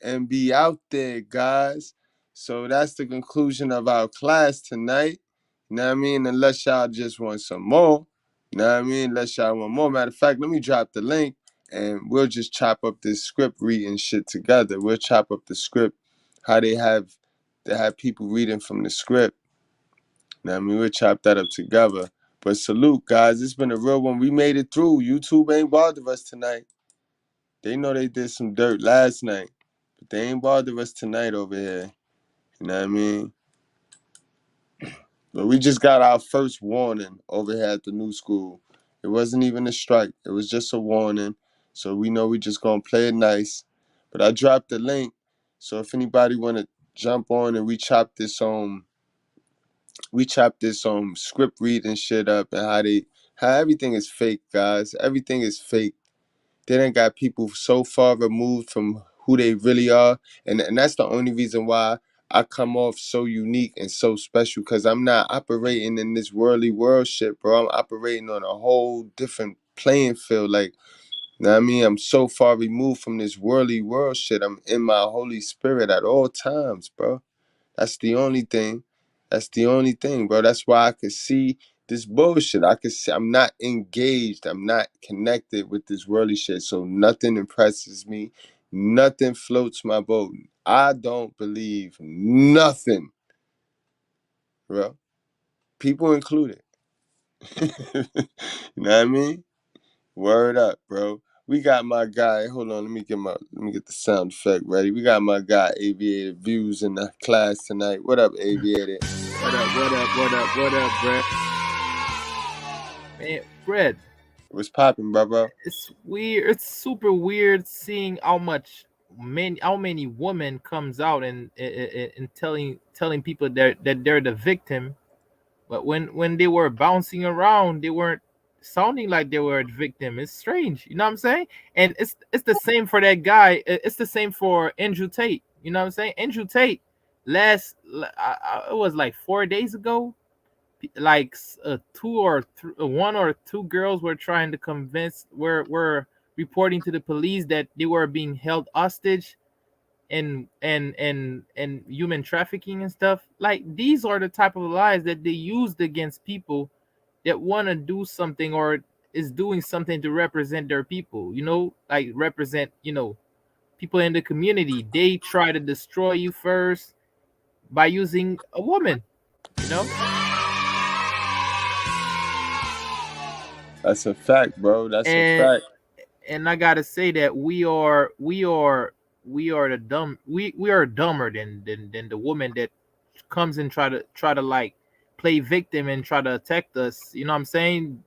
and be out there, guys. So that's the conclusion of our class tonight. You know what I mean? Unless y'all just want some more. You know what I mean? Unless y'all want more. Matter of fact, let me drop the link and we'll just chop up this script reading shit together. We'll chop up the script, how they have people reading from the script. You know what I mean? We'll chop that up together. But salute, guys. It's been a real one. We made it through. YouTube ain't bothered us tonight. They know they did some dirt last night, but they ain't bothered us tonight over here. You know what I mean? But we just got our first warning over here at the new school. It wasn't even a strike. It was just a warning. So we know we just gonna play it nice. But I dropped the link. So if anybody wanna jump on and we chop this script reading shit up and how everything is fake, guys. Everything is fake. They done got people so far removed from who they really are. And that's the only reason why I come off so unique and so special, because I'm not operating in this worldly world shit, bro. I'm operating on a whole different playing field. Like, you know what I mean? I'm so far removed from this worldly world shit. I'm in my Holy Spirit at all times, bro. That's the only thing. That's the only thing, bro. That's why I could see this bullshit. I could see I'm not engaged. I'm not connected with this worldly shit. So nothing impresses me. Nothing floats my boat. I don't believe nothing, bro. People included. You know what I mean? Word up, bro. We got my guy. Hold on, let me get the sound effect ready. We got my guy Aviator Views in the class tonight. What up, Aviator? What up, Brett? Man, Fred. What's popping, bro? It's weird. It's super weird seeing how many women comes out and telling people that they're the victim, but when they were bouncing around, they weren't sounding like they were a victim. It's strange, you know what I'm saying? And it's the same for that guy. It's the same for Andrew Tate. You know what I'm saying? Andrew Tate it was like 4 days ago. Like one or two girls were trying to were reporting to the police that they were being held hostage and human trafficking and stuff. Like, these are the type of lies that they used against people that want to do something or is doing something to represent their people, like represent, people in the community. They try to destroy you first by using a woman, That's a fact, bro. That's a fact. And I gotta say that we are dumber than the woman that comes and try to like play victim and try to attack us. You know what I'm saying?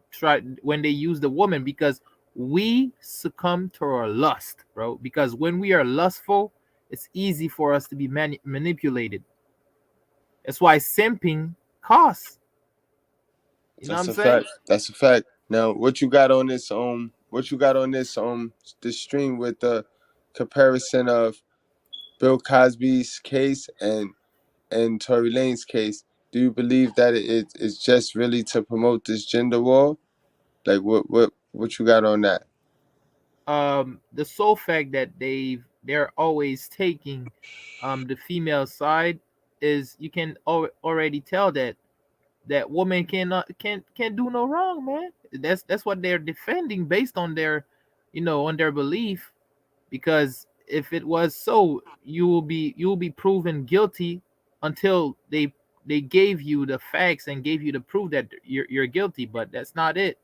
When they use the woman, because we succumb to our lust, bro. Because when we are lustful, it's easy for us to be manipulated. That's why simping costs. You know what I'm saying? That's a fact. Now, what you got on this this stream with the comparison of Bill Cosby's case and Tory Lanez case? Do you believe that it's just really to promote this gender war? Like, what you got on that? The sole fact that they're always taking the female side is, you can already tell that woman can't do no wrong, man. That's what they're defending based on their on their belief. Because if it was so, you will be proven guilty until they gave you the facts and gave you the proof that you're guilty. But that's not it.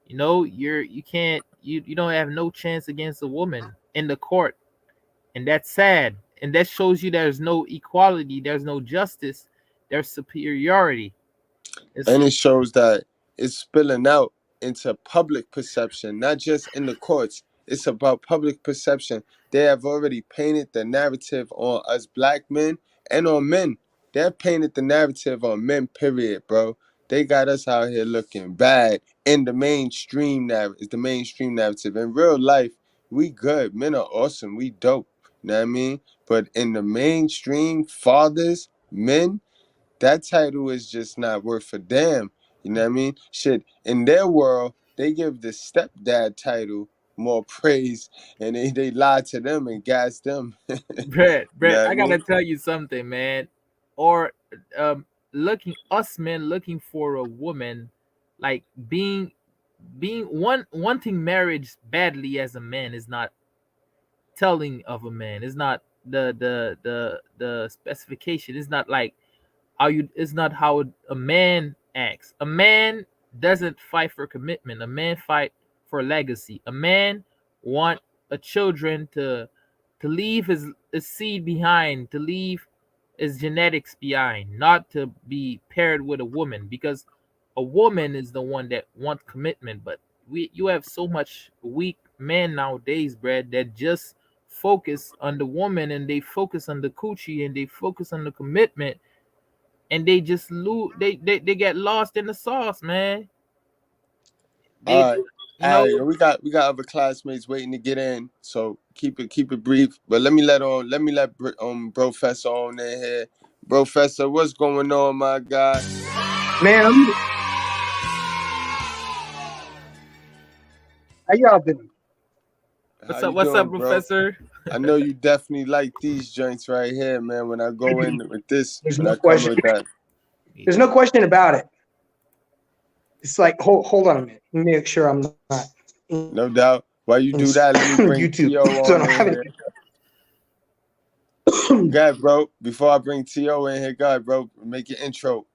You don't have no chance against a woman in the court. And that's sad. And that shows you there's no equality, there's no justice, there's superiority. And it shows that it's spilling out into public perception, not just in the courts. It's about public perception. They have already painted the narrative on us black men and on men. They have painted the narrative on men, period, bro. They got us out here looking bad in the mainstream narrative. The mainstream narrative. In real life, we good. Men are awesome. We dope. You know what I mean? But in the mainstream, fathers, men, that title is just not worth a damn. You know what I mean? Shit, in their world, they give the stepdad title more praise, and they lie to them and gas them. Brett, You know what I I gotta mean? tell you something, man. Or looking us men looking for a woman, like being wanting marriage badly as a man is not telling of a man. It's not the specification. It's not like how you. It's not how a man acts. A man doesn't fight for commitment. A man fight for legacy. A man want a children to leave his seed behind, to leave his genetics behind, not to be paired with a woman, because a woman is the one that wants commitment. But you have so much weak men nowadays, Brad, that just focus on the woman, and they focus on the coochie, and they focus on the commitment, and they just lose. They get lost in the sauce, man. They, All right. you know, We got other classmates waiting to get in, so keep it brief. But let me let Professor on in here. Professor, what's going on, my guy? Man, how y'all doing? What's up, bro? Professor? I know you definitely like these joints right here, man. When I go in with this, There's when no I come question. with that, There's no question about it. It's like, hold on a minute. Let me make sure I'm not. No doubt. While you do that, let me bring YouTube. T.O. So I on don't in have here. Go ahead, bro. Before I bring T.O. in here, go ahead, bro. Make your intro.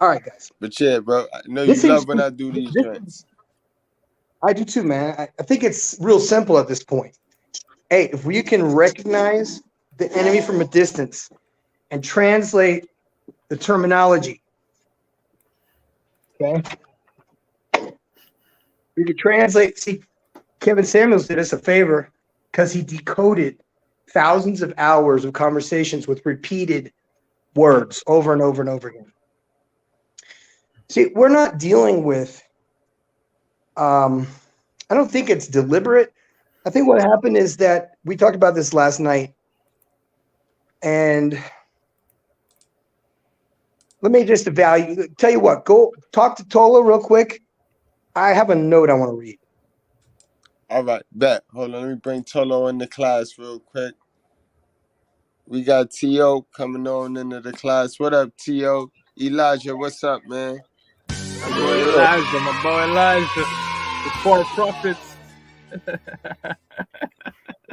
All right, guys. But yeah, bro, I know you love when I do these joints. I do too, man. I think it's real simple at this point. Hey, if we can recognize the enemy from a distance and translate the terminology, okay? We could translate. See, Kevin Samuels did us a favor because he decoded thousands of hours of conversations with repeated words over and over and over again. See, we're not dealing with, I don't think it's deliberate. I think what happened is that we talked about this last night, and let me just tell you what, go talk to Tola real quick. I have a note I want to read. All right, bet. Hold on, let me bring Tolo in the class real quick. We got T.O. coming on into the class. What up, T.O.? Elijah, what's up, man? My boy Elijah. The four prophets.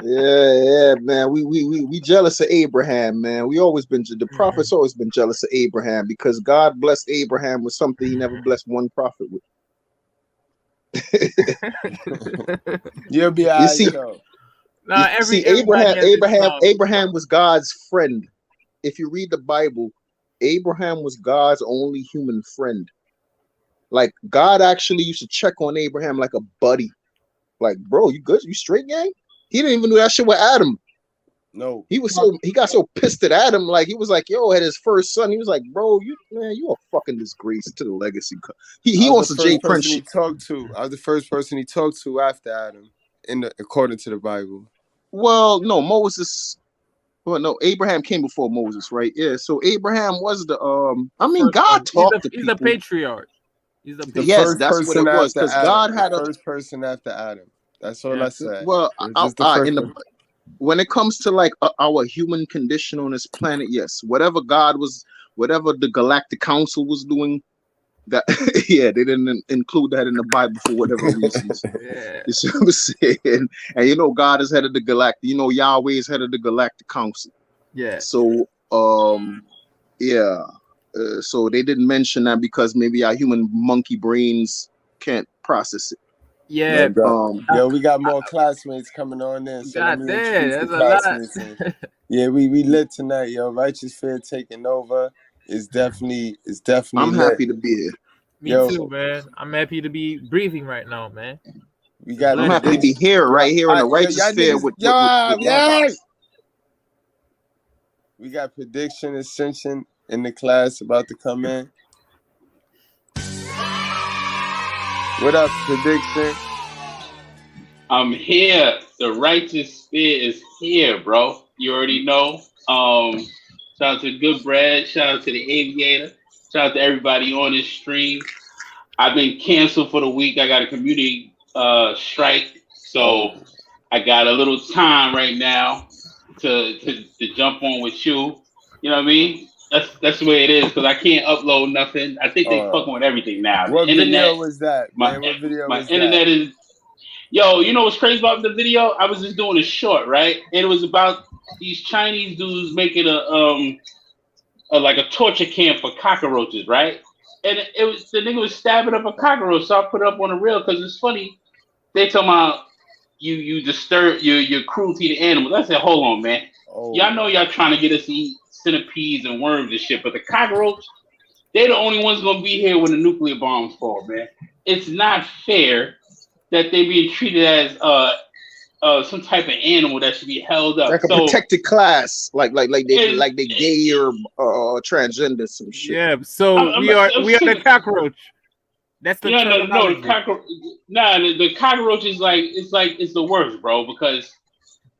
Yeah, man. We jealous of Abraham, man. We always been the prophets always been jealous of Abraham because God blessed Abraham with something he never blessed one prophet with. You'll be all right, though. Abraham was God's friend. If you read the Bible, Abraham was God's only human friend. Like God actually used to check on Abraham like a buddy. Like, bro, you good? You straight, gang? He didn't even do that shit with Adam. No. He got so pissed at Adam, like he was like, yo, at his first son, he was like, bro, you a fucking disgrace to the legacy. He wants to Jay Prince shit. I was the first person he talked to after Adam, according to the Bible. Well, no, Moses. Well, no, Abraham came before Moses, right? Yeah. So Abraham was the God talked to people. He's the patriarch. He's the patriarch. Yes, that's what it was. Because God had the first person after Adam. That's all I said. Well, when it comes to like our human condition on this planet, yes, whatever the Galactic Council was doing, that yeah, they didn't include that in the Bible for whatever reasons. Yeah. You see what I'm saying? And God is head of the Galactic. Yahweh is head of the Galactic Council. Yeah. So yeah. So they didn't mention that because maybe our human monkey brains can't process it. Yeah. Yo, we got more classmates coming on in. So let me introduce the classmates. Yeah, we lit tonight, yo. Righteous Fear taking over. It's definitely I'm lit. happy to be here. Me too, man. I'm happy to be breathing right now, man. I'm happy to be here, right here in the Righteous Fear with we got Prediction Ascension in the class about to come in. What up, Prediction? I'm here. The righteous spirit is here, bro. You already know. Shout out to Goodbread. Shout out to the Aviator. Shout out to everybody on this stream. I've been canceled for the week. I got a community strike, so I got a little time right now to jump on with you. You know what I mean? That's the way it is because I can't upload nothing. I think they fucking with everything now. The What internet, video was that, man? What video my was that? internet is. Yo, you know what's crazy about the video? I was just doing a short, right? And it was about these Chinese dudes making like a torture camp for cockroaches, right? And it was the nigga was stabbing up a cockroach, so I put it up on the reel because it's funny. They talking about you disturb your cruelty to animals. I said, hold on, man. Y'all know y'all trying to get us to eat centipedes and worms and shit, but the cockroach, they're the only ones gonna be here when the nuclear bombs fall, man. It's not fair that they being treated as some type of animal that should be held up. Like a protected class, like they gay or transgender, some shit. Yeah, so we are the cockroach. That's the no, the cockroach. Nah, the cockroach is it's the worst, bro. Because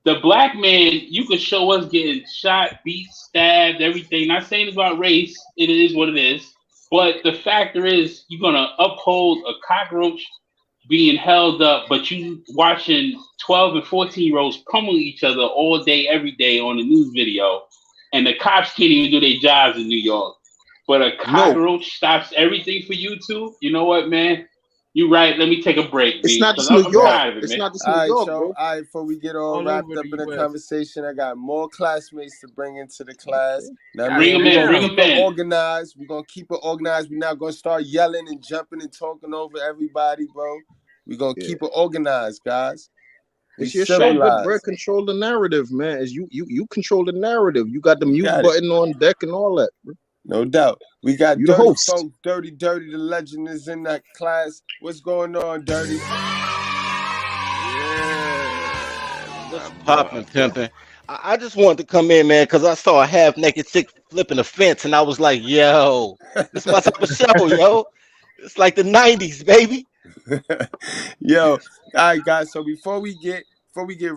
the black man, you could show us getting shot, beat, stabbed, everything. Not saying it's about race. It is what it is. But the factor is, you're gonna uphold a cockroach being held up, but you watching 12 and 14-year-olds pummel each other all day, every day on a news video, and the cops can't even do their jobs in New York. But a cockroach stops everything for you two. You know what, man? You right. Let me take a break. It's not just I'm New York. tired of it, It's man. not just New York, bro. All right, before we get all wrapped up in the conversation, I got more classmates to bring into the class. Now, Bring them in. We're gonna keep it organized. We're not gonna start yelling and jumping and talking over everybody, bro. We're gonna keep it organized, guys. It's your show, Goodbread. Control the narrative, man. As you control the narrative. You got the mute button on deck and all that, bro. No doubt. We got you the Dirty host. Folk, Dirty, the legend is in that class. What's going on, Dirty? What's poppin', pimpin'? I just wanted to come in, man, because I saw a half-naked chick flipping a fence, and I was like, yo, this is my type of show, yo. It's like the 90s, baby. Yo, all right, guys. So before we get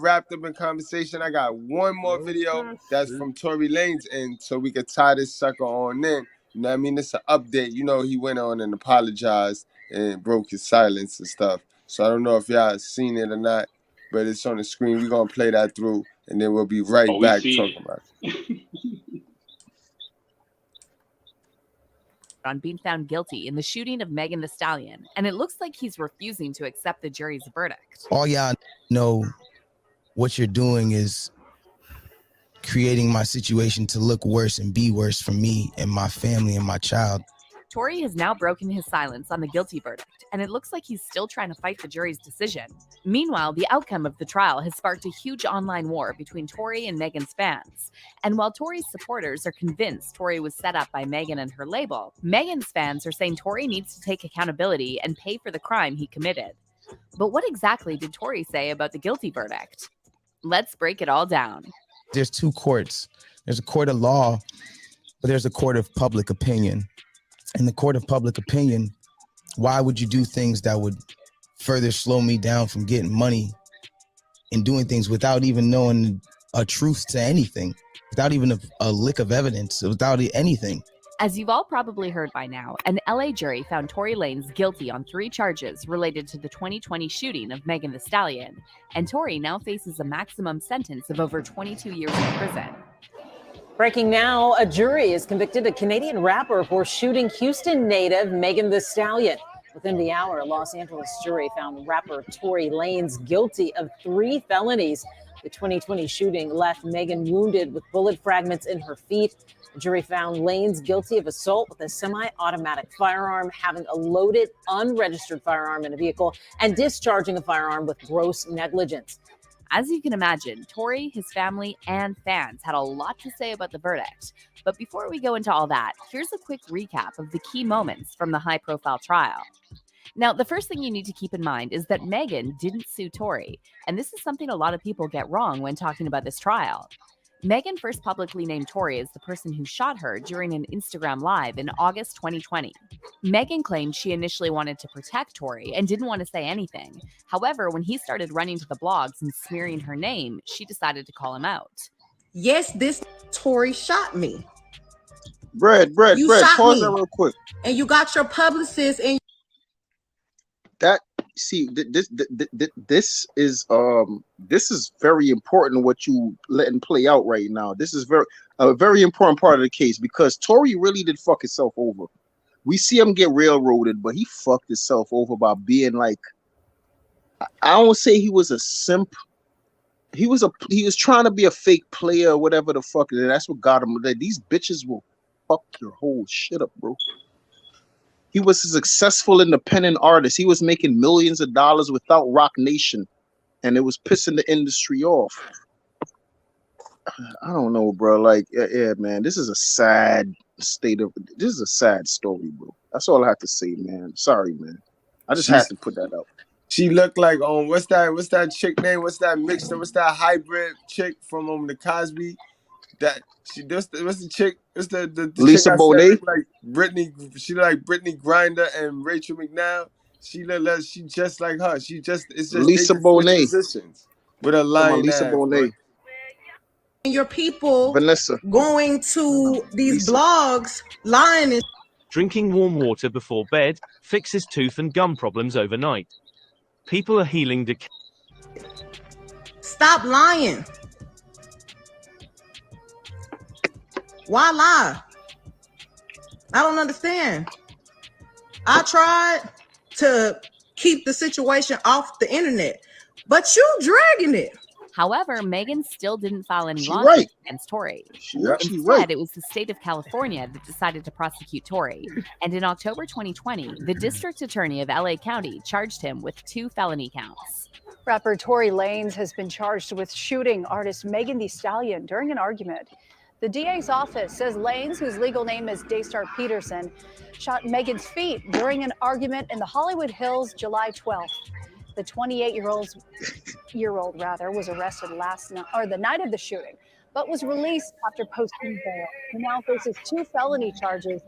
wrapped up in conversation, I got one more video that's from Tory Lanez, and so we could tie this sucker on in. You know what I mean? It's an update. You know, he went on and apologized and broke his silence and stuff. So I don't know if y'all seen it or not, but it's on the screen. We're gonna play that through, and then we'll be right back talking about it. On being found guilty in the shooting of Megan Thee Stallion, and it looks like he's refusing to accept the jury's verdict. All y'all know what you're doing is creating my situation to look worse and be worse for me and my family and my child. Tory has now broken his silence on the guilty verdict, and it looks like he's still trying to fight the jury's decision. Meanwhile, the outcome of the trial has sparked a huge online war between Tory and Megan's fans. And while Tory's supporters are convinced Tory was set up by Megan and her label, Megan's fans are saying Tory needs to take accountability and pay for the crime he committed. But what exactly did Tory say about the guilty verdict? Let's break it all down. There's two courts. There's a court of law, but there's a court of public opinion. In the court of public opinion, why would you do things that would further slow me down from getting money and doing things without even knowing a truth to anything, without even a lick of evidence, without anything? As you've all probably heard by now, an LA jury found Tory Lanez guilty on 3 charges related to the 2020 shooting of Megan Thee Stallion, and Tory now faces a maximum sentence of over 22 years in prison. Breaking now, a jury has convicted a Canadian rapper for shooting Houston native Megan Thee Stallion. Within the hour, a Los Angeles jury found rapper Tory Lanez guilty of 3 felonies. The 2020 shooting left Megan wounded with bullet fragments in her feet. The jury found Lanez guilty of assault with a semi-automatic firearm, having a loaded, unregistered firearm in a vehicle, and discharging a firearm with gross negligence. As you can imagine, Tory, his family, and fans had a lot to say about the verdict. But before we go into all that, here's a quick recap of the key moments from the high-profile trial. Now, the first thing you need to keep in mind is that Megan didn't sue Tory, and this is something a lot of people get wrong when talking about this trial. Megan first publicly named Tory as the person who shot her during an Instagram Live in August 2020. Megan claimed she initially wanted to protect Tory and didn't want to say anything. However, when he started running to the blogs and smearing her name, she decided to call him out. Yes, this Tory shot me. Bread. You shot Pause me. that real quick. And you got your publicist and That this is very important what you letting play out right now. This is a very important part of the case because Tory really did fuck himself over. We see him get railroaded, but he fucked himself over by being like, I don't say he was a simp. He was trying to be a fake player or whatever the fuck, and that's what got him. Like, these bitches will fuck your whole shit up, bro. He was a successful independent artist. He was making millions of dollars without Rock Nation, and it was pissing the industry off. I don't know, bro. Like, yeah, man, this is a sad story, bro. That's all I have to say, man. Sorry, man. I just had to put that out. She looked like what's that chick name? What's that hybrid chick from the Cosby? That what's the chick? What's the Lisa chick Bonet? Like Brittany. She like Brittany Grinder and Rachel McNow. She just like her. It's just Lisa they just switch Bonet positions with a lying Lisa ass. Bonet. your people Vanessa going to these blogs lying and Drinking warm water before bed fixes tooth and gum problems overnight. People are healing decay. stop lying. Why lie? I don't understand. I tried to keep the situation off the internet, but you dragging it. However, Megan still didn't file any She lawsuits right. against Tory. She Instead, right. it was the state of California that decided to prosecute Tory. And in October 2020, the district attorney of LA County charged him with 2 felony counts. Rapper Tory Lanez has been charged with shooting artist Megan Thee Stallion during an argument. The DA's office says Lanez, whose legal name is Daystar Peterson, shot Megan's feet during an argument in the Hollywood Hills July 12th. The 28-year-old was arrested the night of the shooting, but was released after posting bail. He now faces 2 felony charges.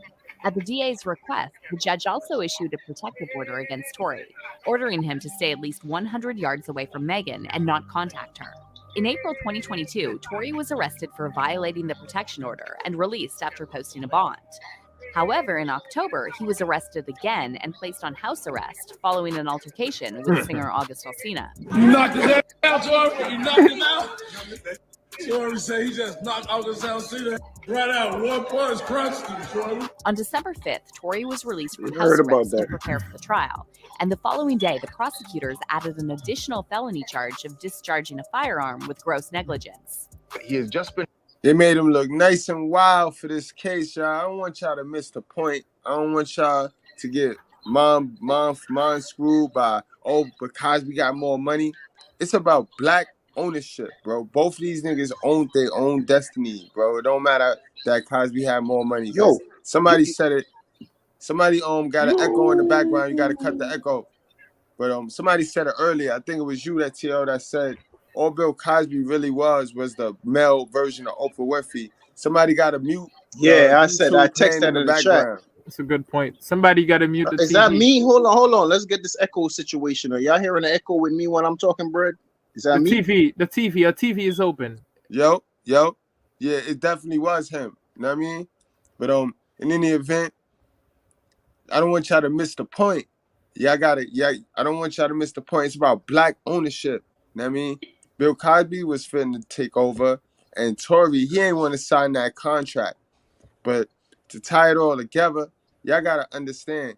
At the DA's request, the judge also issued a protective order against Tory, ordering him to stay at least 100 yards away from Megan and not contact her. In April 2022, Tory was arrested for violating the protection order and released after posting a bond. However, in October, he was arrested again and placed on house arrest following an altercation with singer August Alsina. You knocked his ass out, Tory. You knocked him out. Tory say he just knocked August Alsina right out. 1 punch crunched him, Tory. On December 5th, Tory was released from Heard house about arrest to that. prepare for the trial. And the following day, the prosecutors added an additional felony charge of discharging a firearm with gross negligence. He has just been. They made him look nice and wild for this case, y'all. I don't want y'all to miss the point. I don't want y'all to get mom screwed by, but Cosby got more money. It's about black ownership, bro. Both of these niggas own their own destiny, bro. It don't matter that Cosby had more money. Yo, somebody said it. Somebody got an echo in the background. You got to cut the echo. But somebody said it earlier. I think it was you, that TL, that said all Bill Cosby really was the male version of Oprah Winfrey. Somebody got to mute. Yeah, I YouTube said I playing texted in the chat. That's a good point. Somebody got to mute the TV. Is that me? Hold on. Let's get this echo situation. Are y'all hearing the echo with me when I'm talking, Bread? Is that me? The TV is open. Yo. Yeah, it definitely was him. You know what I mean? But in any event, I don't want y'all to miss the point. I don't want y'all to miss the point. It's about black ownership. You know what I mean? Bill Cosby was finna take over, and Tory, he ain't want to sign that contract. But to tie it all together, y'all gotta understand,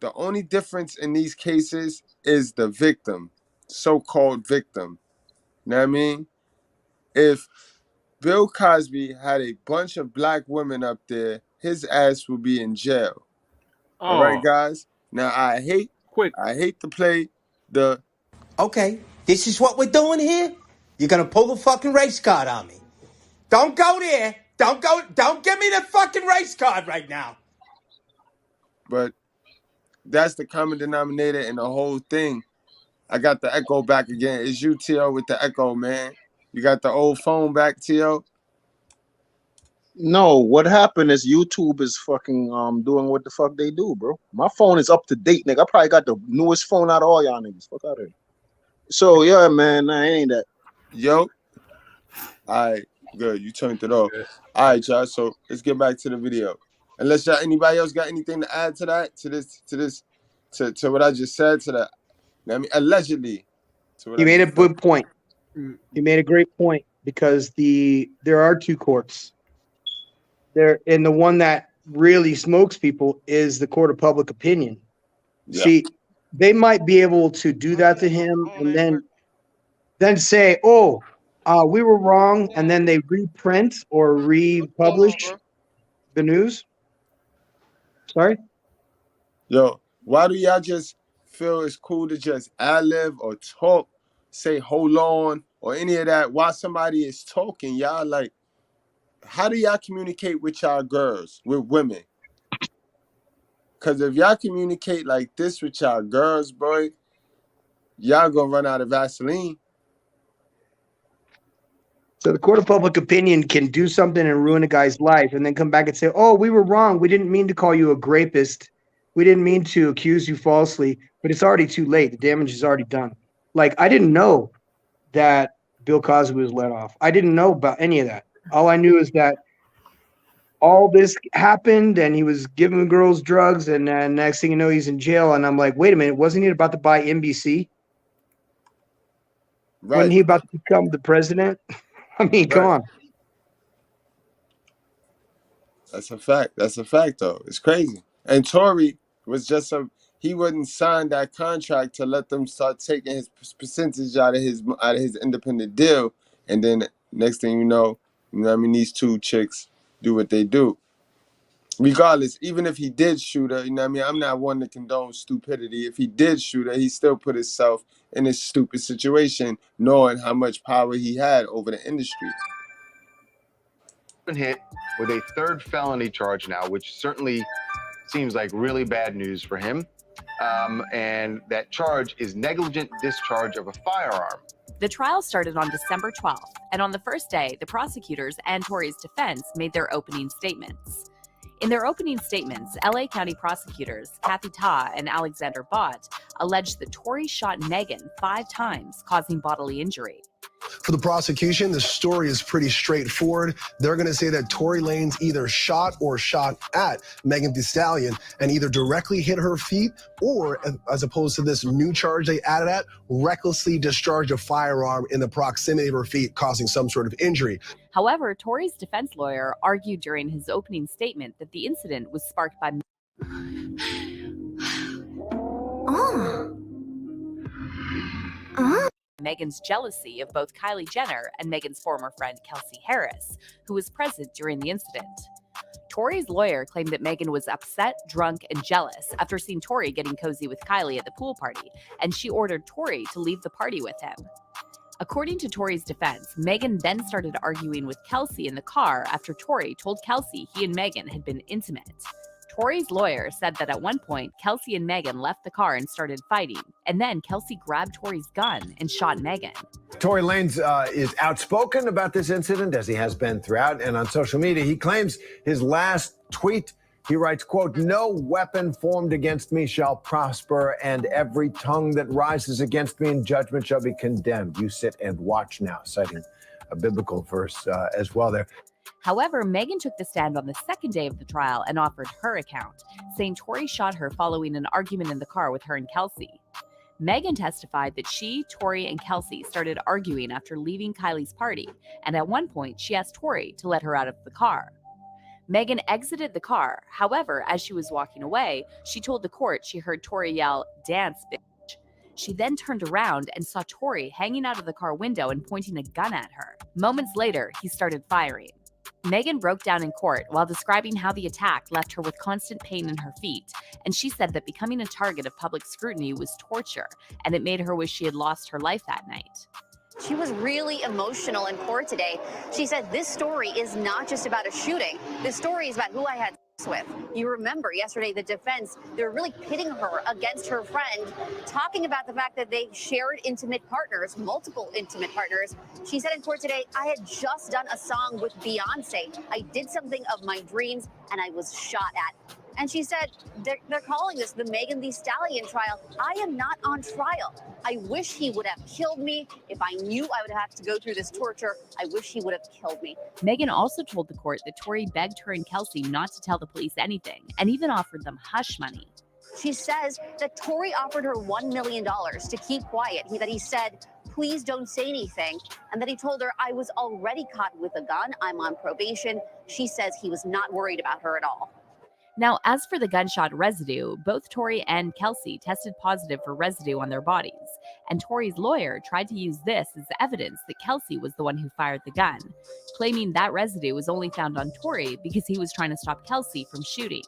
the only difference in these cases is the victim, so-called victim. You know what I mean? If Bill Cosby had a bunch of black women up there, his ass would be in jail. All right, guys? Now, I hate to play the... Okay, this is what we're doing here? You're gonna pull the fucking race card on me. Don't go there. Don't give me the fucking race card right now. But that's the common denominator in the whole thing. I got the echo back again. It's you, TL, with the echo, man. You got the old phone back, T.O.? No, what happened is YouTube is fucking doing what the fuck they do, bro. My phone is up to date, nigga. I probably got the newest phone out of all y'all niggas. Fuck out of here. So yeah, man, nah, it ain't that. Yo. All right, good. You turned it off. All right, y'all. So let's get back to the video. Unless y'all, anybody else got anything to add to that, to what I just said, to that. I mean, allegedly. To what You I made a just said. good point. You made a great point because there are two courts. And the one that really smokes people is the court of public opinion. Yeah. See, they might be able to do that to him and then say, "Oh, we were wrong," and then they reprint or republish the news. Sorry. Yo, why do y'all just feel it's cool to just ad-lib or talk, say hold on, or any of that while somebody is talking? Y'all like, how do y'all communicate with y'all girls, with women? Because if y'all communicate like this with y'all girls, boy, y'all gonna run out of Vaseline. So the court of public opinion can do something and ruin a guy's life and then come back and say, "Oh, we were wrong. We didn't mean to call you a rapist. We didn't mean to accuse you falsely," but it's already too late. The damage is already done. Like, I didn't know that Bill Cosby was let off. I didn't know about any of that. All I knew is that all this happened and he was giving girls drugs, and then next thing you know, he's in jail. And I'm like, wait a minute, wasn't he about to buy NBC? Right. Wasn't he about to become the president? I mean, come on. That's a fact. That's a fact, though. It's crazy. And Tory was just he wouldn't sign that contract to let them start taking his percentage out of his independent deal. And then next thing you know what I mean, these two chicks do what they do. Regardless, even if he did shoot her, you know what I mean, I'm not one to condone stupidity. If he did shoot her, he still put himself in a stupid situation, knowing how much power he had over the industry. Been hit with a third felony charge now, which certainly seems like really bad news for him. And that charge is negligent discharge of a firearm. The trial started on December 12th, and on the first day, the prosecutors and Tory's defense made their opening statements. In their opening statements, LA County prosecutors Kathy Ta and Alexander Bott alleged that Tory shot Megan 5 times, causing bodily injury. For the prosecution, the story is pretty straightforward. They're going to say that Tory Lanez either shot or shot at Megan Thee Stallion and either directly hit her feet or, as opposed to this new charge they added at, recklessly discharged a firearm in the proximity of her feet, causing some sort of injury. However, Tory's defense lawyer argued during his opening statement that the incident was sparked by Megan's jealousy of both Kylie Jenner and Megan's former friend Kelsey Harris, who was present during the incident. Tory's lawyer claimed that Megan was upset, drunk, and jealous after seeing Tory getting cozy with Kylie at the pool party, and she ordered Tory to leave the party with him. According to Tory's defense, Megan then started arguing with Kelsey in the car after Tory told Kelsey he and Megan had been intimate. Tory's lawyer said that at one point, Kelsey and Megan left the car and started fighting, and then Kelsey grabbed Tory's gun and shot Megan. Tory Lanez is outspoken about this incident, as he has been throughout, and on social media, he claims his last tweet, he writes, quote, "No weapon formed against me shall prosper, and every tongue that rises against me in judgment shall be condemned. You sit and watch now," citing a biblical verse as well there. However, Megan took the stand on the second day of the trial and offered her account, saying Tory shot her following an argument in the car with her and Kelsey. Megan testified that she, Tory, and Kelsey started arguing after leaving Kylie's party, and at one point she asked Tory to let her out of the car. Megan exited the car. However, as she was walking away, she told the court she heard Tory yell, "Dance, bitch." She then turned around and saw Tory hanging out of the car window and pointing a gun at her. Moments later, he started firing. Megan broke down in court while describing how the attack left her with constant pain in her feet, and she said that becoming a target of public scrutiny was torture, and it made her wish she had lost her life that night. She was really emotional in court today. She said, "This story is not just about a shooting. This story is about who I had." with. You remember yesterday the defense, they're really pitting her against her friend, talking about the fact that they shared intimate partners, multiple intimate partners. She said in court today, I had just done a song with Beyonce. I did something of my dreams and I was shot at. And she said, they're calling this the Megan Thee Stallion trial. I am not on trial. I wish he would have killed me. If I knew I would have to go through this torture, I wish he would have killed me. Megan also told the court that Tory begged her and Kelsey not to tell the police anything and even offered them hush money. She says that Tory offered her $1 million to keep quiet. That he said, please don't say anything. And that he told her, I was already caught with a gun. I'm on probation. She says he was not worried about her at all. Now, as for the gunshot residue, both Tory and Kelsey tested positive for residue on their bodies, and Tory's lawyer tried to use this as evidence that Kelsey was the one who fired the gun, claiming that residue was only found on Tory because he was trying to stop Kelsey from shooting.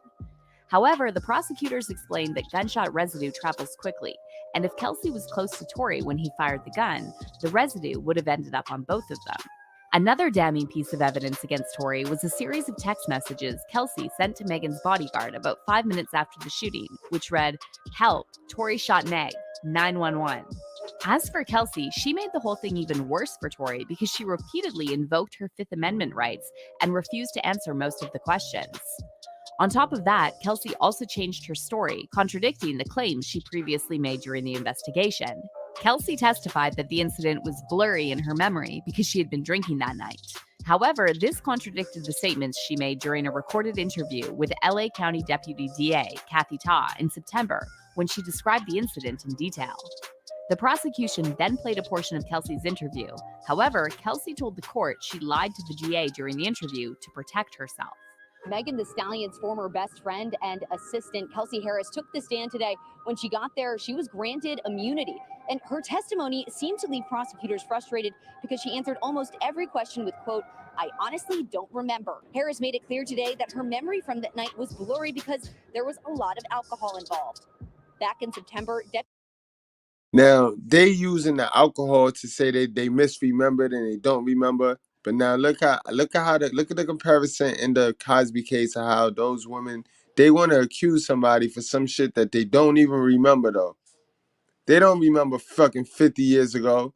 However, the prosecutors explained that gunshot residue travels quickly, and if Kelsey was close to Tory when he fired the gun, the residue would have ended up on both of them. Another damning piece of evidence against Tory was a series of text messages Kelsey sent to Megan's bodyguard about 5 minutes after the shooting, which read, "Help, Tory shot Meg, 911. As for Kelsey, she made the whole thing even worse for Tory because she repeatedly invoked her Fifth Amendment rights and refused to answer most of the questions. On top of that, Kelsey also changed her story, contradicting the claims she previously made during the investigation. Kelsey testified that the incident was blurry in her memory because she had been drinking that night. However, this contradicted the statements she made during a recorded interview with LA County Deputy DA Kathy Ta in September when she described the incident in detail. The prosecution then played a portion of Kelsey's interview. However, Kelsey told the court she lied to the DA during the interview to protect herself. Megan Thee Stallion's former best friend and assistant, Kelsey Harris, took the stand today. When she got there, she was granted immunity. And her testimony seemed to leave prosecutors frustrated because she answered almost every question with, quote, I honestly don't remember. Harris made it clear today that her memory from that night was blurry because there was a lot of alcohol involved. Back in September, Now they using the alcohol to say they misremembered and they don't remember. But now look at the comparison in the Cosby case of how those women, they want to accuse somebody for some shit that they don't even remember though. They don't remember fucking 50 years ago.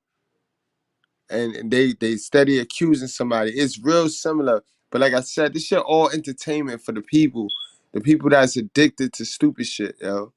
And they steady accusing somebody. It's real similar. But like I said, this shit all entertainment for the people that's addicted to stupid shit, yo.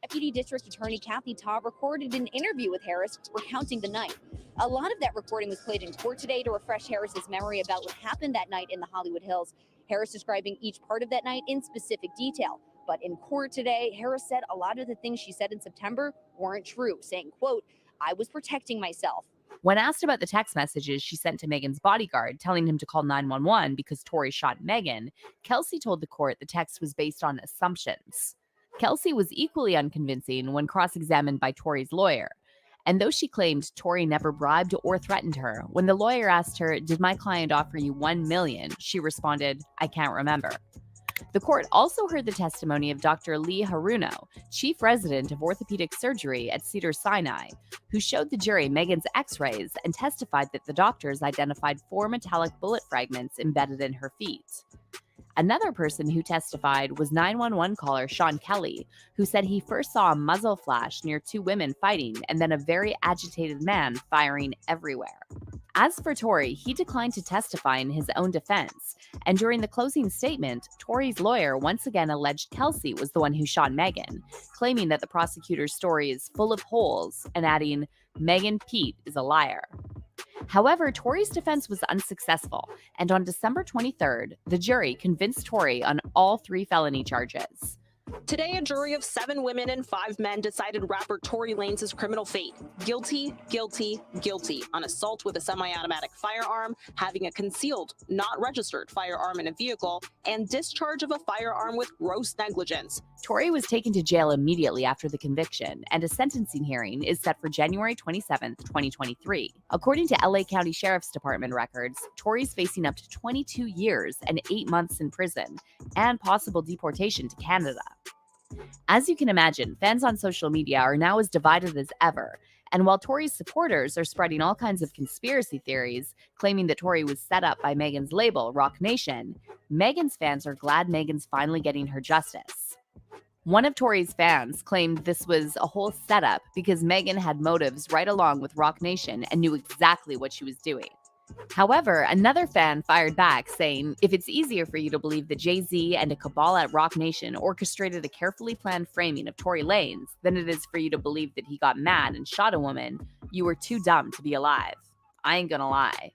Deputy District Attorney Kathy Ta recorded an interview with Harris recounting the night. A lot of that recording was played in court today to refresh Harris's memory about what happened that night in the Hollywood Hills. Harris describing each part of that night in specific detail. But in court today, Harris said a lot of the things she said in September weren't true, saying, quote, I was protecting myself. When asked about the text messages she sent to Megan's bodyguard telling him to call 911 because Tory shot Megan, Kelsey told the court the text was based on assumptions. Kelsey was equally unconvincing when cross-examined by Tory's lawyer. And though she claimed Tory never bribed or threatened her, when the lawyer asked her, did my client offer you $1 million? She responded, I can't remember. The court also heard the testimony of Dr. Lee Haruno, chief resident of orthopedic surgery at Cedars-Sinai, who showed the jury Megan's x-rays and testified that the doctors identified 4 metallic bullet fragments embedded in her feet. Another person who testified was 911 caller Sean Kelly, who said he first saw a muzzle flash near 2 women fighting and then a very agitated man firing everywhere. As for Tory, he declined to testify in his own defense, and during the closing statement, Tory's lawyer once again alleged Kelsey was the one who shot Megan, claiming that the prosecutor's story is full of holes and adding, Megan Pete is a liar. However, Tory's defense was unsuccessful, and on December 23rd, the jury convinced Tory on all 3 felony charges. Today, a jury of 7 women and 5 men decided rapper Tory Lanez' criminal fate. Guilty, guilty, guilty on assault with a semi-automatic firearm, having a concealed, not registered firearm in a vehicle, and discharge of a firearm with gross negligence. Tory was taken to jail immediately after the conviction, and a sentencing hearing is set for January 27, 2023. According to LA County Sheriff's Department records, Tory's facing up to 22 years and 8 months in prison, and possible deportation to Canada. As you can imagine, fans on social media are now as divided as ever, And while Tory's supporters are spreading all kinds of conspiracy theories, claiming that Tory was set up by Meghan's label, Rock Nation, Meghan's fans are glad Meghan's finally getting her justice. One of Tory's fans claimed this was a whole setup because Meghan had motives right along with Rock Nation and knew exactly what she was doing. However, another fan fired back saying, if it's easier for you to believe that Jay-Z and a cabal at Rock Nation orchestrated a carefully planned framing of Tory Lanez than it is for you to believe that he got mad and shot a woman, you were too dumb to be alive. I ain't gonna lie.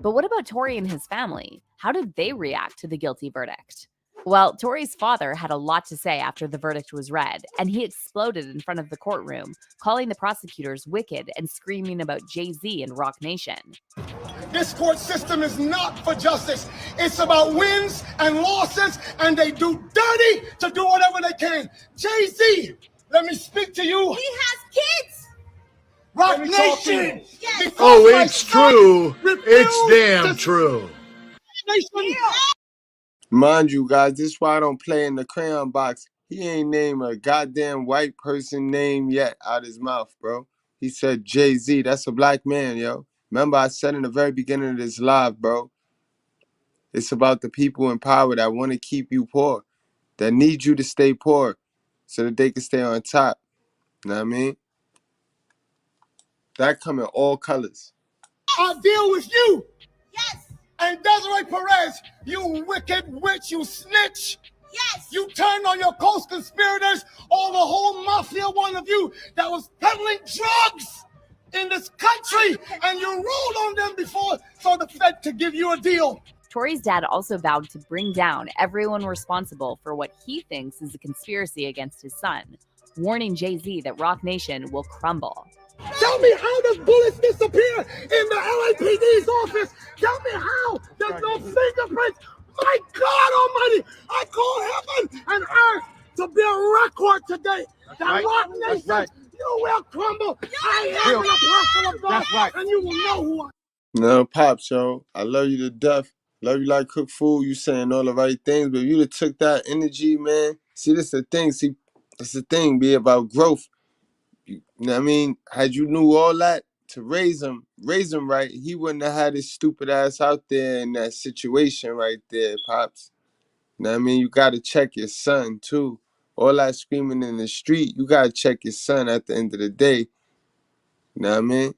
But what about Tory and his family? How did they react to the guilty verdict? Well, Tory's father had a lot to say after the verdict was read, and he exploded in front of the courtroom, calling the prosecutors wicked and screaming about Jay-Z and Rock Nation. This court system is not for justice. It's about wins and losses, and they do dirty to do whatever they can. Jay-Z, let me speak to you. He has kids. Rock Nation. Yes. Oh, it's true. It's damn true. Nation. Mind you, guys, this is why I don't play in the crayon box. He ain't named a goddamn white person name yet out his mouth, bro. He said Jay-Z. That's a black man, yo. Remember, I said in the very beginning of this live, bro, it's about the people in power that want to keep you poor, that need you to stay poor so that they can stay on top. You know what I mean? That come in all colors. I deal with you. Yes. And Desiree Perez, you wicked witch, you snitch. Yes. You turned on your co-conspirators, all the whole mafia, one of you that was peddling drugs in this country, and you ruled on them before so the Fed could give you a deal. Tory's dad also vowed to bring down everyone responsible for what he thinks is a conspiracy against his son, warning Jay-Z that Rock Nation will crumble. Tell me, how does bullets disappear in the LAPD's office? Tell me how there's no fingerprints. My God Almighty, I call heaven and earth to be a record today. That Rock Nation, you will crumble. I am an apostle of God, and you will know who I am. No, Pops, yo, I love you to death. Love you like cook food. You saying all the right things, but if you'd have took that energy, man. See, this the thing. See, it's the thing. Be about growth. You know what I mean? Had you knew all that to raise him right, he wouldn't have had his stupid ass out there in that situation right there, Pops. You know what I mean? You got to check your son, too. All that screaming in the street, you got to check your son at the end of the day. You know what I mean?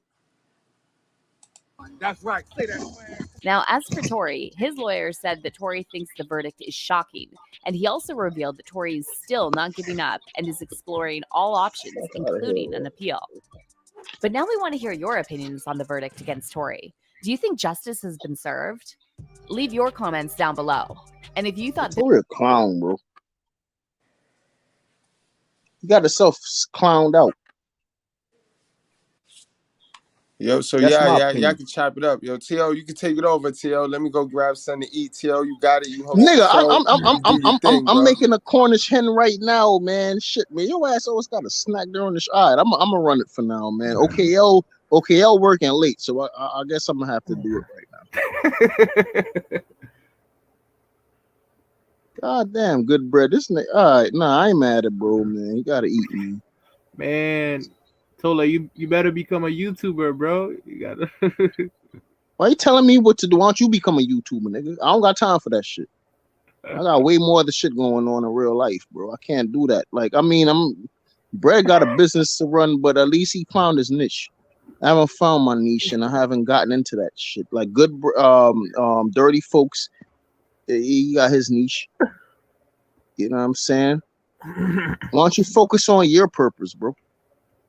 That's right. Say that. Now, as for Tory, his lawyer said that Tory thinks the verdict is shocking, and he also revealed that Tory is still not giving up and is exploring all options, including an appeal. But now we want to hear your opinions on the verdict against Tory. Do you think justice has been served? Leave your comments down below. And if you thought Tory a clown, bro. He got himself clowned out. Yo, so That's my y'all opinion. can chop it up. Yo, T.O., you can take it over, T.O. Let me go grab something to eat. T.O., you got it. You host Nigga, the show. I'm making a Cornish hen right now, man. Shit, man, your ass always got a snack during the show. All right, I'm gonna run it for now, man. OKL working late, so I guess I'm gonna have to do it right now. God damn, good bread. This nigga, all right, nah, I ain't mad at bro, man. You gotta eat, man. Man, Tola, you better become a YouTuber, bro. You gotta. Why you telling me what to do? Why don't you become a YouTuber, nigga? I don't got time for that shit. I got way more other shit going on in real life, bro. I can't do that. Like, I mean, Bread got a business to run, but at least he found his niche. I haven't found my niche, and I haven't gotten into that shit. Like Dirty Folks, he got his niche. You know what I'm saying? Why don't you focus on your purpose, bro?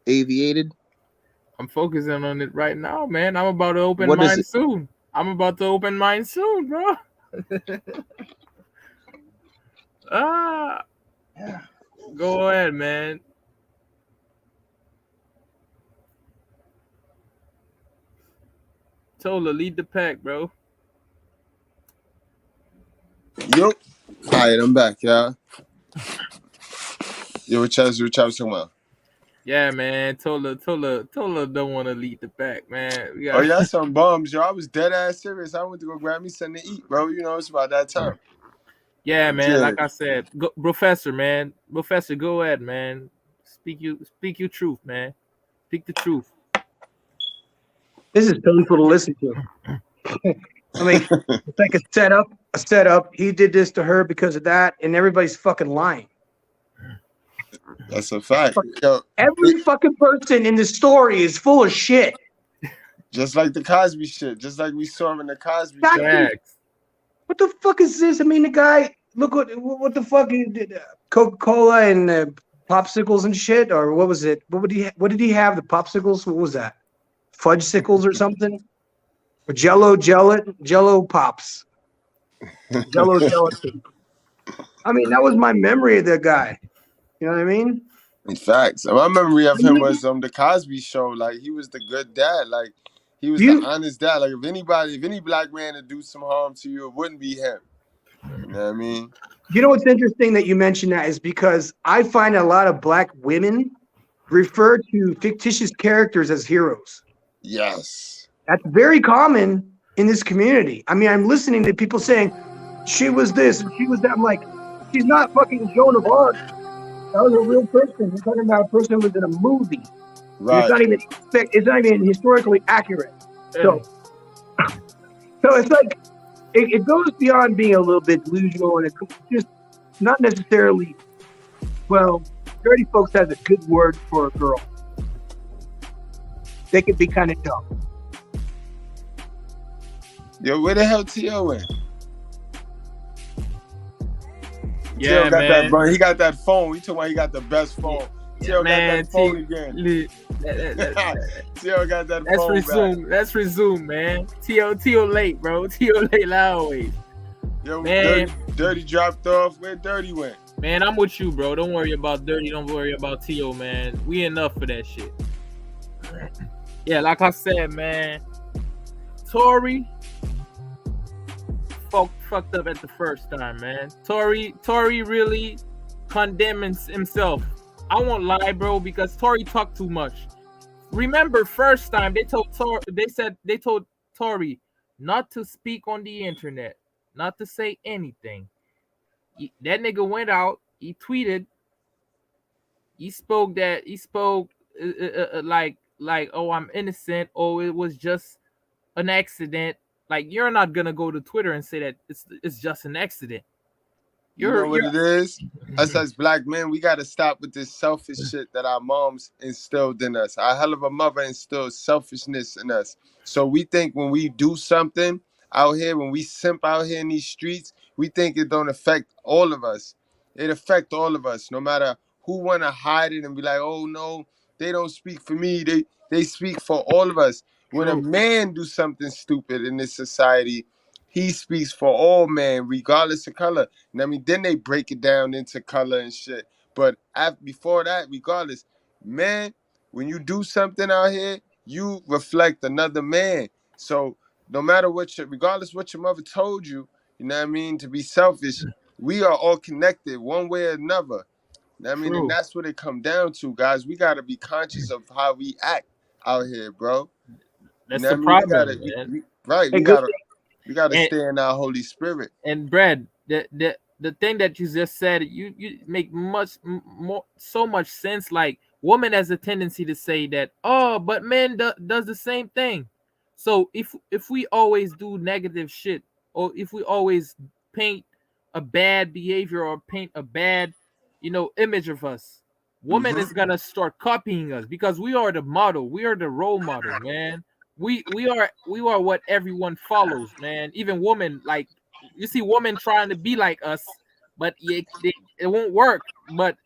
Aviated. I'm focusing on it right now, man. I'm about to open mine soon. I'm about to open mine soon, bro. Go ahead, man. Tola, lead the pack, bro. Yo. All right, I'm back, y'all. Yo, what y'all talking about? Yeah, man. Tola don't want to lead the pack, man. Oh, y'all some bums, yo. I was dead ass serious. I went to go grab me something to eat, bro. You know, it's about that time. Yeah, man. Like I said, Professor, man. Professor, go ahead, man. Speak you truth, man. Speak the truth. This is painful to listen to. I mean, it's like a setup. He did this to her because of that, and everybody's fucking lying. That's a fact. Yo, Every fucking person in the story is full of shit. just like the Cosby shit, just like we saw him in the Cosby Exactly. shit. What the fuck is this? I mean, the guy, look what the fuck he did. Coca-Cola and popsicles and shit, or what was it? What did he have? The popsicles? What was that? Fudge sickles or something? Or Jello pops. Jello gelatin. I mean, that was my memory of that guy. You know what I mean? In fact, my memory of him was the Cosby Show. Like, he was the good dad. Like, he was the honest dad. Like, if any black man to do some harm to you, it wouldn't be him. You know what I mean? You know what's interesting that you mentioned that is because I find a lot of black women refer to fictitious characters as heroes. Yes. That's very common in this community. I mean, I'm listening to people saying, she was this and she was that. I'm like, she's not fucking Joan of Arc. That was a real person. You're talking about a person who was in a movie. Right. It's not even historically accurate. So it's like it goes beyond being a little bit delusional, and it's just not necessarily. Well, Dirty Folks has a good word for a girl. They could be kind of dumb. Yo, where the hell T.O. went? Yeah, T.O. got man. that, bro. He got that phone. He told me he got the best phone. T.O. got that phone again. T.O. got that phone back. Let's resume, man. T.O. late, bro. T.O. late like always. Yo, man. Dirty dropped off. Where Dirty went? Man, I'm with you, bro. Don't worry about Dirty. Don't worry about T.O., man. We enough for that shit. Yeah, like I said, man. Tory fucked up at the first time, man. Tory really condemns himself. I won't lie, bro, because Tory talked too much. Remember, first time they told Tory not to speak on the internet, not to say anything. That nigga went out. He tweeted. He spoke like, oh, I'm innocent. Oh, it was just an accident. Like, you're not gonna go to Twitter and say that it's just an accident. You know what it is? Us as black men, we gotta stop with this selfish shit that our moms instilled in us. Our hell of a mother instilled selfishness in us. So we think when we do something out here, when we simp out here in these streets, we think it don't affect all of us. It affect all of us, no matter who wanna hide it and be like, oh no, they don't speak for me. They speak for all of us. When a man do something stupid in this society, he speaks for all men, regardless of color. And I mean, then they break it down into color and shit. But before that, regardless, man, when you do something out here, you reflect another man. So no matter regardless what your mother told you, you know what I mean, to be selfish, we are all connected one way or another. You know what I mean, and that's what it come down to, guys. We gotta be conscious of how we act out here, bro. That's you know the problem, man. We gotta stay in our Holy Spirit. And Brad, the thing that you just said, you make so much sense. Like, woman has a tendency to say that, oh, but men does the same thing. So if we always do negative shit, or if we always paint a bad behavior or paint a bad, image of us, woman is gonna start copying us, because we are the model, we are the role model, man. We are what everyone follows, man. Even women, like, you see women trying to be like us, but it won't work. But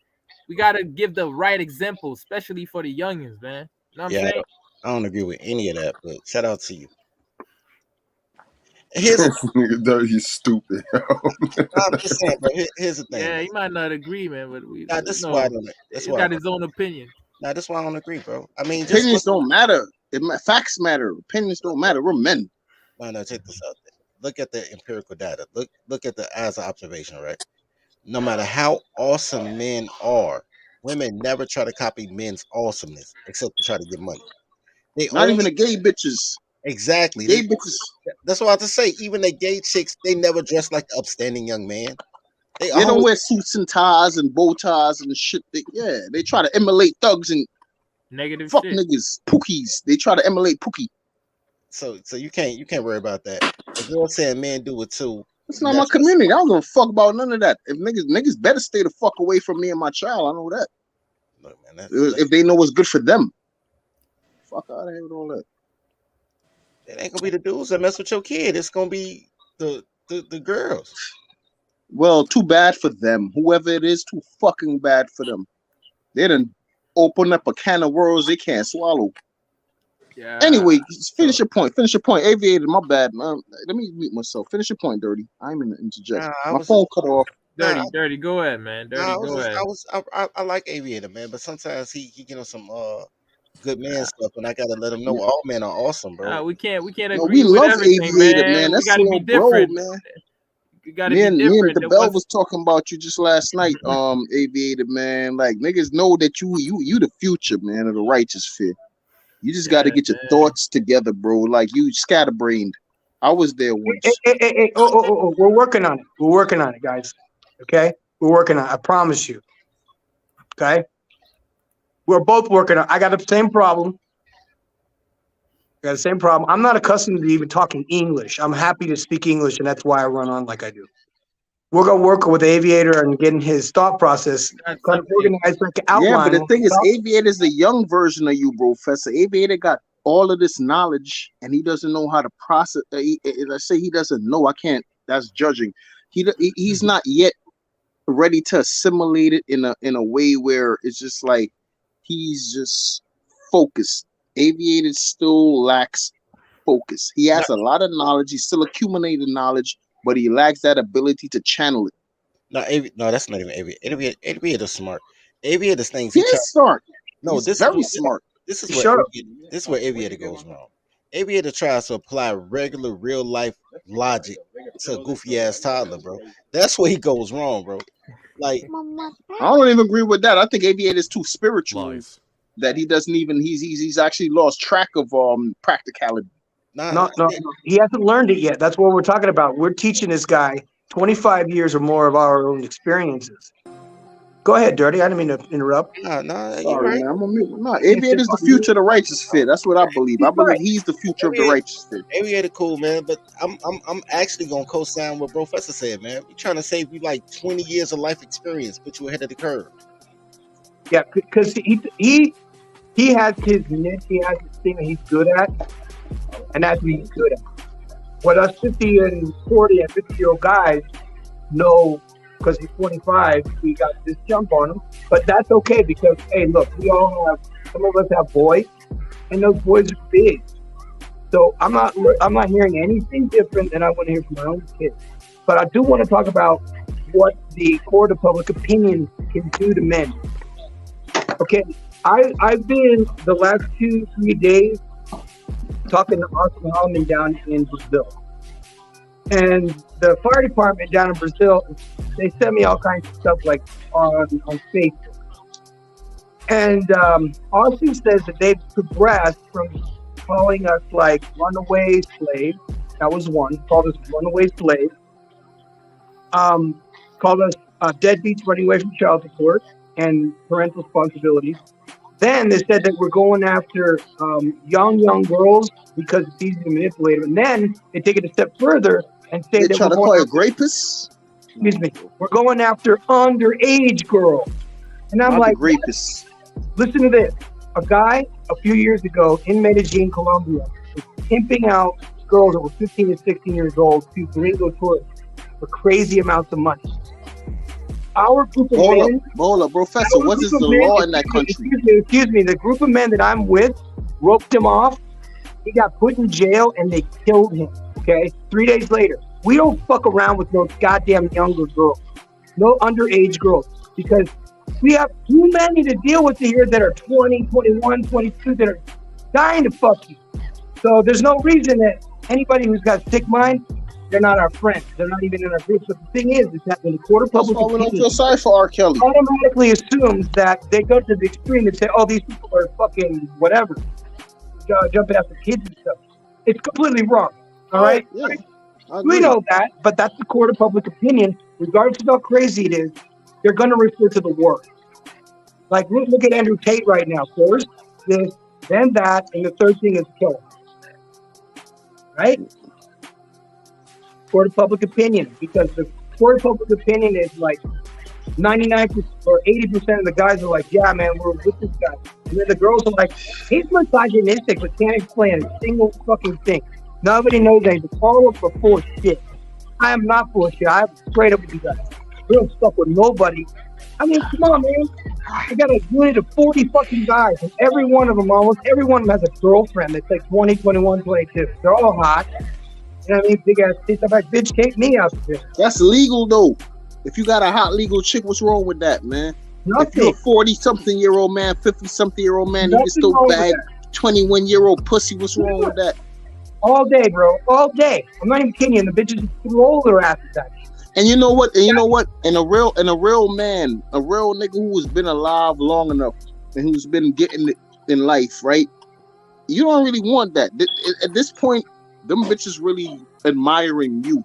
we gotta give the right example, especially for the youngins, man. You know what I'm saying? I don't agree with any of that, but shout out to you. Nigga, Dirty stupid. I'm just saying, but here's the thing. Yeah, he might not agree, man, but this is why I don't. He's got his own opinion. Nah, that's why I don't agree, bro. I mean, opinions don't matter. Facts matter. Opinions don't matter. We're men. No, check this out. Look at the empirical data. Look at the as an observation, right? No matter how awesome men are, women never try to copy men's awesomeness, except to try to get money. Not even the gay bitches. Exactly. Gay bitches. That's what I have to say. Even the gay chicks, they never dress like the upstanding young man. They don't wear suits and ties and bow ties and shit. They try to emulate thugs and Negative Fuck shit. niggas, pookies. They try to emulate Pookie. So you can't worry about that. The girl saying men do it too. That's not my community. I don't give a fuck about none of that. If niggas better stay the fuck away from me and my child. I know that. Look, man, if they know what's good for them. Fuck out of here with all that. It ain't gonna be the dudes that mess with your kid. It's gonna be the girls. Well, too bad for them. Whoever it is, too fucking bad for them. They done open up a can of worms they can't swallow. Yeah. Anyway, finish your point. Finish your point. Aviator, my bad, man. Let me mute myself. Finish your point, Dirty. I'm in the interject. My phone cut off. Dirty, go ahead, man. Dirty, go ahead. I like Aviator, man, but sometimes he get on some good man stuff, and I gotta let him know all men are awesome, bro. We can't No, agree we with love everything, Aviator, man. We That's gotta be little bro, different, man. You gotta be different. Me and the Bell was talking about you just last night, Aviator, man. Like niggas know that you the future, man, of the righteous fear. You just got to get your thoughts together, bro. Like you scatterbrained. I was there once. Hey. Oh. We're working on it. We're working on it, guys. Okay? We're working on it. I promise you. Okay? We're both working on it. I got the same problem. I'm not accustomed to even talking English. I'm happy to speak English, and that's why I run on like I do. We're going to work with Aviator and getting his thought process kind of organized like an outline. Yeah, but the thing is, Aviator's the young version of you, bro, Professor. Aviator got all of this knowledge, and he doesn't know how to process. Let's say he doesn't know. I can't. That's judging. He's not yet ready to assimilate it in a way where it's just like he's just focused. Aviator still lacks focus. He has a lot of knowledge. He's still accumulating knowledge, but he lacks that ability to channel it. No, that's not even Aviator. Aviator's smart. Aviator's things. He's smart. No, he's this very is smart. This is where Aviator goes wrong. Aviator tries to apply regular real life logic to a goofy ass toddler, bro. That's where he goes wrong, bro. Like I don't even agree with that. I think Aviator is too spiritual that he doesn't even. He's actually lost track of practicality. No, he hasn't learned it yet. That's what we're talking about. We're teaching this guy 25 years or more of our own experiences. Go ahead, Dirty. I didn't mean to interrupt. No, sorry, man. I'm a mute. No, Aviator is the future of the righteous fit. That's what I believe. I believe he's the future of the righteous fit. Aviator, cool, man. But I'm actually gonna co-sign what Professor said, man. We're trying to save you like 20 years of life experience, put you ahead of the curve. Yeah, because he has his niche. He has his thing that he's good at, and that's what he's good at. What us 50 and 40 and 50-year-old guys know, because he's 25, we got this jump on him. But that's okay because, hey, look, some of us have boys, and those boys are big. So I'm not hearing anything different than I want to hear from my own kids. But I do want to talk about what the court of public opinion can do to men. Okay, I've been the last 2-3 days talking to Austin Holloman down in Brazil. And the fire department down in Brazil, they sent me all kinds of stuff like on Facebook. And Austin says that they've progressed from calling us like runaway slaves. That was one. Called us runaway slaves. Called us deadbeats running away from child support and parental responsibilities. Then they said that we're going after young girls because it's easy to manipulate them. And then they take it a step further and say that try to call it rapists. Excuse me. We're going after underage girls. And I'm like, rapists. Listen to this. A guy a few years ago in Medellin, Colombia, was pimping out girls that were 15 and 16 years old to gringo tourists for crazy amounts of money. Our group of men... Hold up, Professor. What is the law in that country? Excuse me. The group of men that I'm with roped him off. He got put in jail and they killed him. Okay? 3 days later. We don't fuck around with no goddamn younger girls. No underage girls. Because we have too many to deal with here that are 20, 21, 22 that are dying to fuck you. So there's no reason that anybody who's got a sick mind, they're not our friends. They're not even in our group. But the thing is that when the court of public opinion, we don't feel sorry for R. Kelly. Automatically assumes that they go to the extreme and say, oh, these people are fucking whatever. Jumping after kids and stuff. It's completely wrong. All right? Yeah, we know that, but that's the court of public opinion. Regardless of how crazy it is, they're going to refer to the worst. Like, look at Andrew Tate right now. First, this, then that, and the third thing is kill. Right? Court of public opinion, because the court of public opinion is like 99% or 80% of the guys are like, yeah, man, we're with this guy. And then the girls are like, he's misogynistic, but can't explain a single fucking thing. Nobody knows anything. All of them are full of shit. I am not full of shit. I'm straight up with you guys. We don't stuck with nobody. I mean, come on, man. I got a unit of 40 fucking guys, and every one of them, almost every one of them has a girlfriend that's like 20, 21, 22. They're all hot. You know what I mean? Big ass tits. I'm like, bitch, take me out of this. That's legal though. If you got a hot legal chick, what's wrong with that, man? Nothing. If you're a 40-something-year-old man, 50-something-year-old man, you can still bag 21-year-old pussy. What's wrong with that? All day, bro. All day. I'm not even kidding you. And the bitches roll their asses at me. And you know what? And a real man, a real nigga who has been alive long enough and who's been getting it in life, right? You don't really want that. At this point, them bitches really admiring you.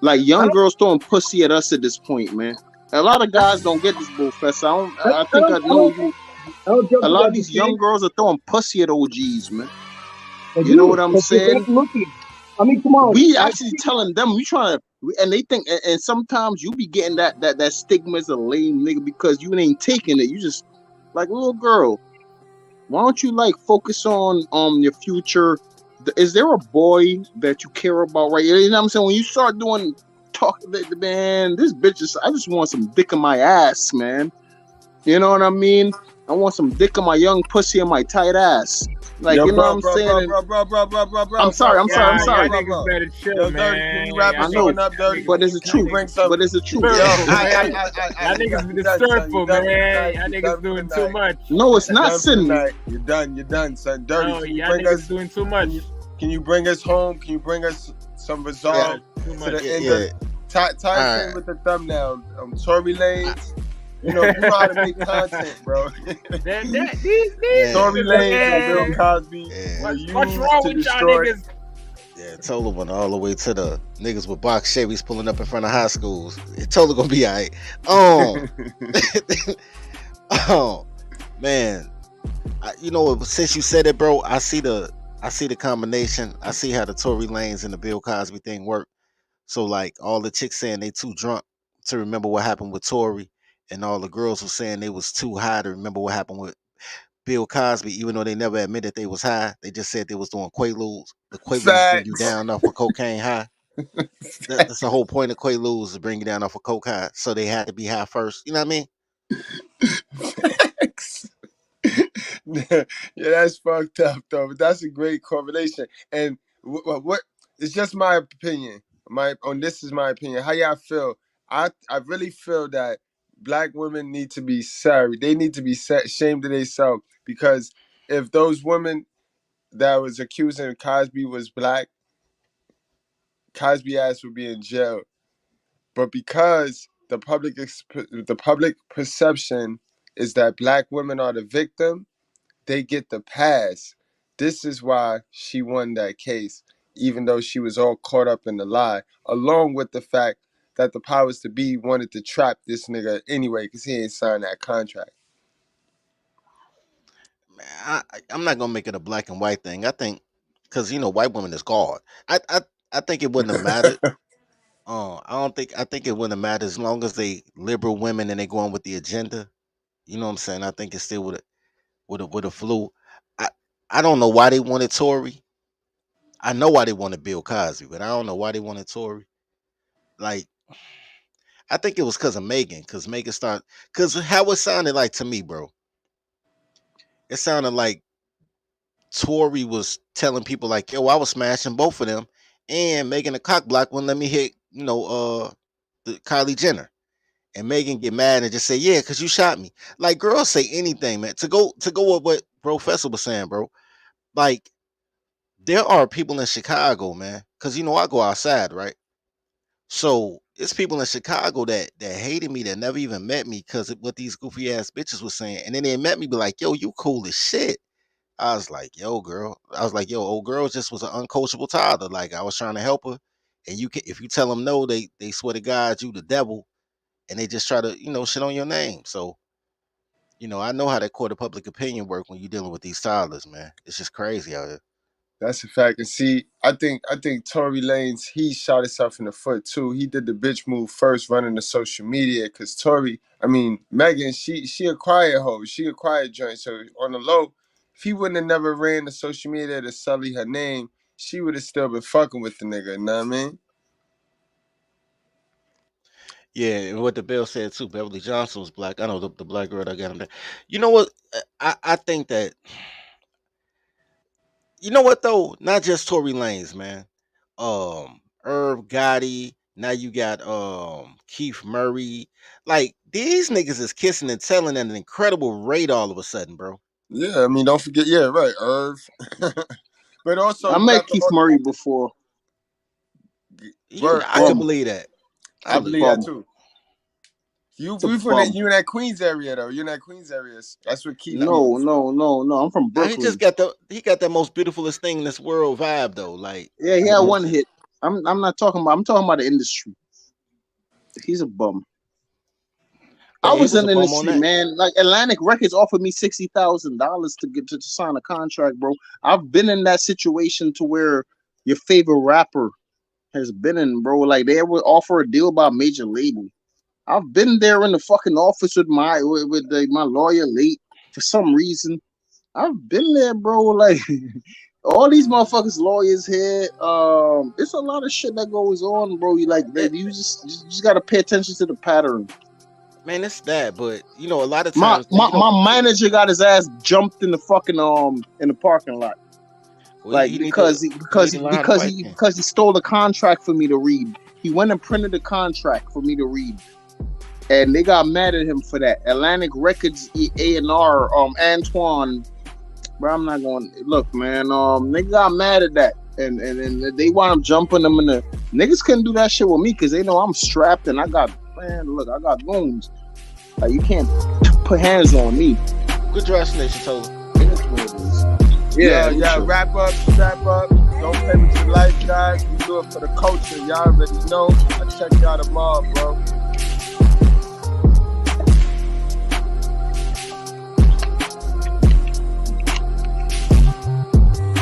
Like young girls throwing pussy at us at this point, man. A lot of guys don't get this, Professor. I think I know you. A lot of these young girls are throwing pussy at OGs, man. You know what I'm saying? I mean, come on. We actually telling them we trying to, and they think, and sometimes you be getting that stigma as a lame nigga because you ain't taking it. You just like, little girl, why don't you like focus on your future? Is there a boy that you care about, right? You know what I'm saying? When you start doing talk, man, this bitch is, I just want some dick in my ass, man. You know what I mean? I want some dick in my young pussy and my tight ass. Like, you know what I'm saying? I'm sorry. Niggas better chill, man. Can you wrap this one up, Dirty? But it's the truth. But it's the truth. Y'all niggas be disturbful, man. Y'all niggas doing too much. No, it's not sin. You're done, son. Dirty. No, y'all niggas doing too much. Can you bring us home? Can you bring us some resolve to the end? Tie in with the thumbnail. Tory Lanez. You know how to make content, bro. These Tory Lanez and Bill Cosby. What's wrong with y'all niggas? Yeah, Tola went all the way to the niggas with box Chevys pulling up in front of high schools. It Tola gonna be alright. Oh man, you know, since you said it, bro, I see the combination. I see how the Tory Lanez and the Bill Cosby thing work. So like all the chicks saying they too drunk to remember what happened with Tory, and all the girls were saying they was too high to remember what happened with Bill Cosby, even though they never admitted they was high. They just said they was doing Quaaludes. The Quaaludes bring you down off of cocaine high. That's the whole point of Quaaludes, to bring you down off of coke high. So they had to be high first. You know what I mean? Yeah, that's fucked up though. But that's a great correlation. And what? It's just my opinion. This is my opinion. How y'all feel? I really feel that Black women need to be sorry. They need to be ashamed of themselves, because if those women that was accusing Cosby was Black, Cosby ass would be in jail. But because the public perception is that Black women are the victim, they get the pass. This is why she won that case, even though she was all caught up in the lie, along with the fact that the powers to be wanted to trap this nigga anyway because he ain't signed that contract. I'm not gonna make it a black and white thing. I think because white women is God. I think it wouldn't have mattered. I think it wouldn't have mattered as long as they liberal women and they going with the agenda. You know what I'm saying? I think it still would have flew. I don't know why they wanted Tory. I know why they wanted Bill Cosby, but I don't know why they wanted Tory. Like, I think it was because of Megan, because how it sounded like to me, bro. It sounded like Tory was telling people like, yo, I was smashing both of them, and Megan the cock block wouldn't let me hit, the Kylie Jenner. And Megan get mad and just say, yeah, because you shot me. Like, girls say anything, man. To go with what Professor was saying, bro. Like, there are people in Chicago, man, because I go outside, right? So it's people in Chicago that hated me, that never even met me because of what these goofy ass bitches was saying. And then they met me, be like, yo, you cool as shit. I was like, yo, girl. I was like, yo, old girl just was an uncoachable toddler. Like, I was trying to help her. And if you tell them no, they swear to God you the devil. And they just try to, shit on your name. So You know, I know how that court of public opinion work when you're dealing with these stylers, man. It's just crazy out here. That's a fact. And see, I think Tory Lanez, he shot himself in the foot too. He did the bitch move first, running the social media, because Megan, she a quiet hoe. She a quiet joint. So on the low, if he wouldn't have never ran the social media to sully her name, she would have still been fucking with the nigga. You know what I mean? Yeah, and what the Bill said too, Beverly Johnson was black. I know the black girl that got him there. You know what? I think that, you know what though? Not just Tory Lanez, man. Irv Gotti. Now you got Keith Murray. Like, these niggas is kissing and telling at an incredible rate all of a sudden, bro. Yeah, I mean, don't forget, yeah, right, Irv. But also, I met Keith Murray before. I can believe that. I believe that too. You in that Queens area though. You're in that Queens area. That's what Keith. No. I'm from Brooklyn. He just got the most beautifulest thing in this world vibe though. Like, yeah, he had one hit. I'm not talking about. I'm talking about the industry. He's a bum. I was in the industry, man. Like, Atlantic Records offered me $60,000 to sign a contract, bro. I've been in that situation to where your favorite rapper has been in, bro. Like, they would offer a deal by a major label. I've been there in the fucking office with my lawyer late for some reason. I've been there, bro. Like, all these motherfuckers lawyers here. It's a lot of shit that goes on, bro. You just gotta pay attention to the pattern. Man, it's that, but you know, a lot of times my manager got his ass jumped in the fucking in the parking lot. Well, like, because he stole the contract for me to read. He went and printed the contract for me to read. And they got mad at him for that. Atlantic Records A&R, Antoine, bro, I'm not going to look, man. They got mad at that, and they wound up jumping them in the niggas couldn't do that shit with me because they know I'm strapped and I got goons. Like, you can't put hands on me. Good dress, Nation Tola. Yeah. Wrap up, strap up. Don't play with your life, guys. We do it for the culture. Y'all already know. I check y'all tomorrow, bro.